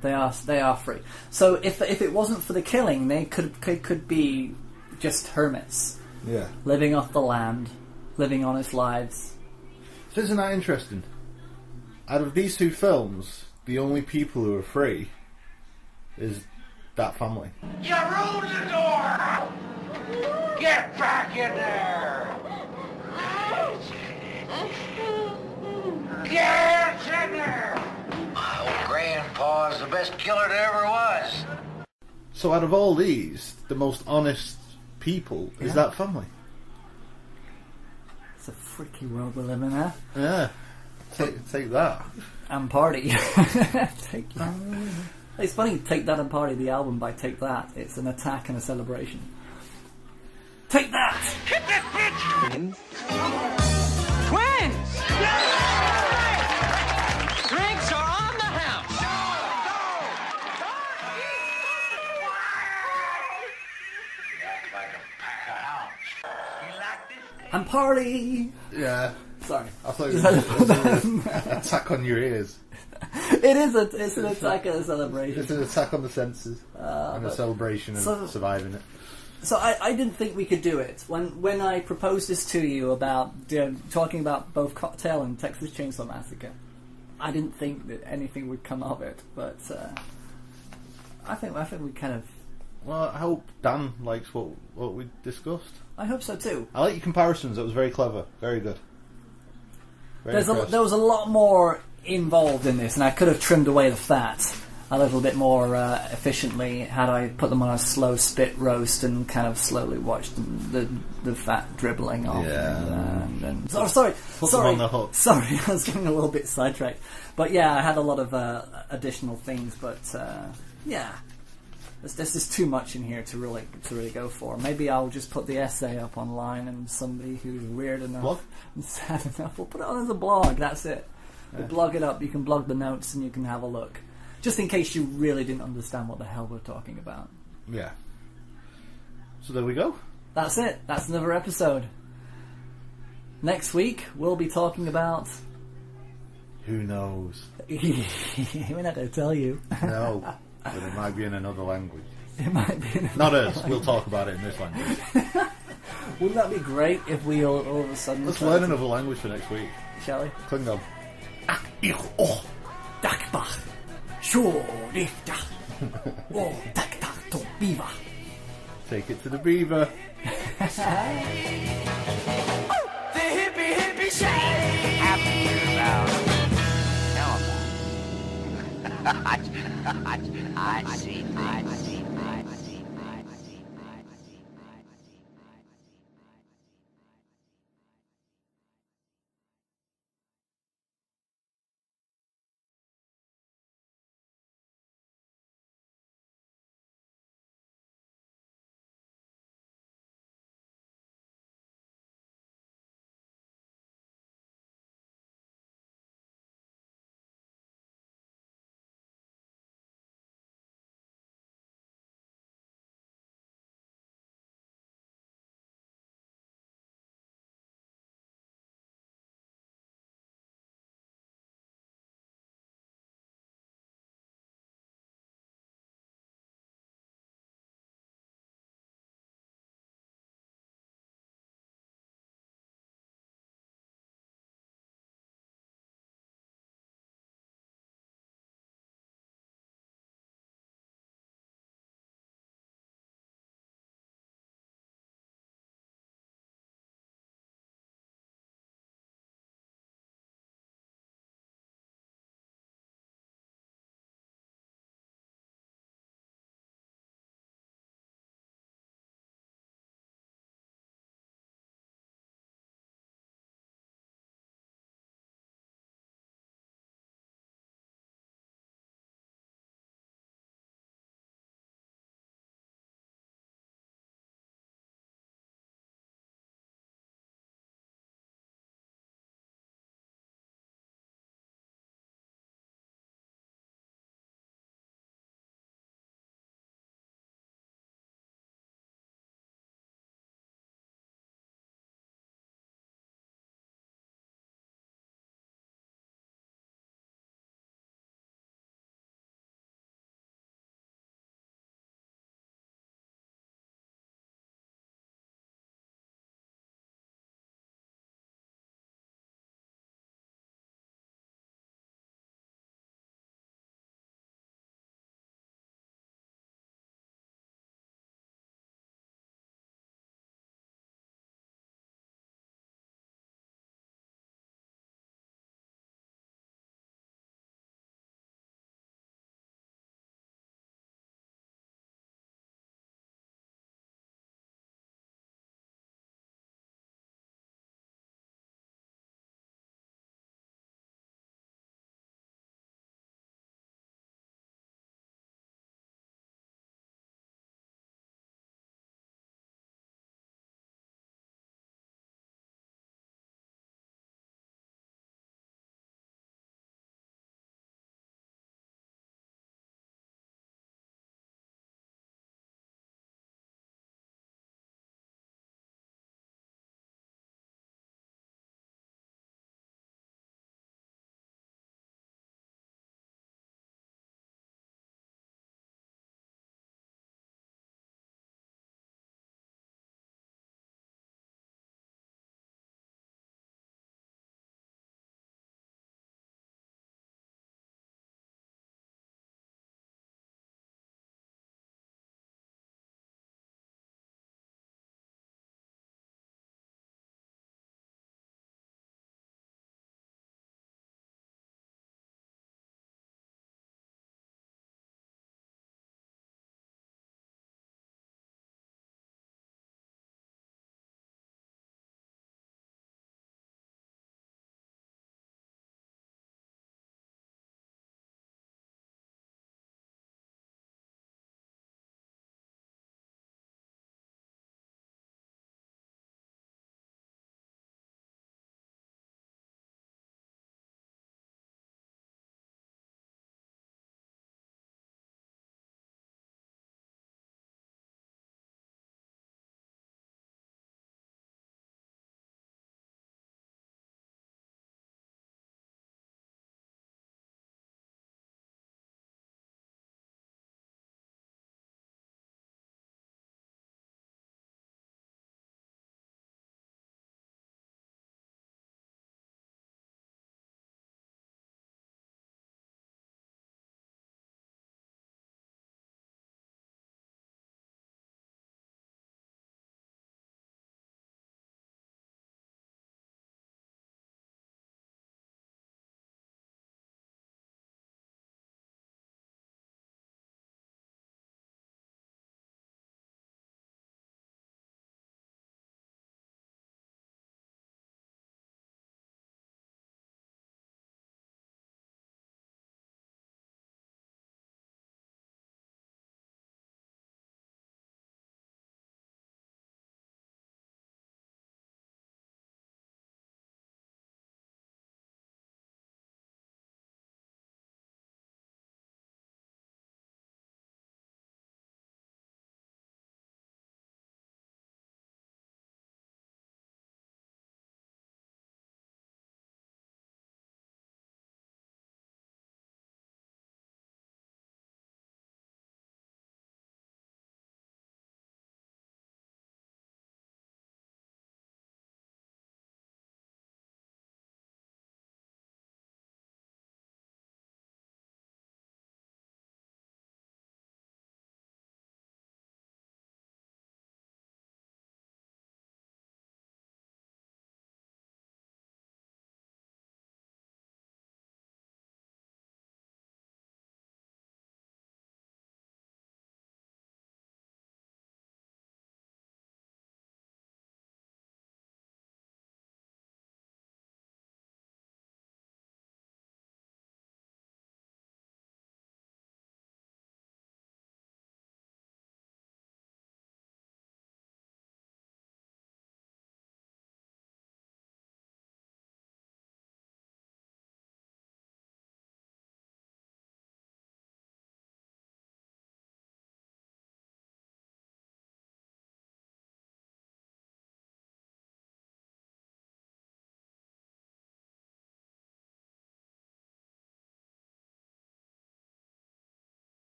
They are free. So if it wasn't for the killing, they could be just hermits. Yeah. Living off the land, living honest lives. So isn't that interesting? Out of these two films, the only people who are free is that family. You ruined the door! Get back in there! Get in there! My old grandpa's the best killer there ever was. So out of all these, the most honest people is that family. It's a freaky world we live in, huh? Yeah. Take that. And Party. Take that. It's funny, Take That and Party, the album by Take That. It's an attack and a celebration. Take that! Hit that bitch! Twins! Drinks are on the house! And Party! Yeah. Sorry. I thought it was an attack on your ears. It's an attack and a celebration. It's an attack on the senses and a celebration of surviving it. So I didn't think we could do it. When I proposed this to you about talking about both Cocktail and Texas Chainsaw Massacre, I didn't think that anything would come of it. But I think we kind of... Well, I hope Dan likes what we discussed. I hope so too. I like your comparisons. That was very clever. Very good. There was a lot more involved in this, and I could have trimmed away the fat. a little bit more efficiently had I put them on a slow spit roast and kind of slowly watched the fat dribbling off. Yeah. Sorry, Put them on the hook. Sorry, I was getting a little bit sidetracked. But yeah, I had a lot of additional things, but yeah. There's just too much in here to really go for. Maybe I'll just put the essay up online, and somebody who's weird enough and sad enough will put it on as a blog. That's it. We'll blog it up. You can blog the notes, and you can have a look, just in case you really didn't understand what the hell we're talking about. Yeah. So there we go. That's it. That's another episode. Next week we'll be talking about. Who knows? We're not going to tell you. No. But it might be in another language. It might be in Not us. We'll talk about it in this language. Wouldn't that be great if we all of a sudden... Let's learn another language for next week. Shall we? Klingon. Take it to the beaver. The hippie shake. Happy about. Tell 'em. I see things.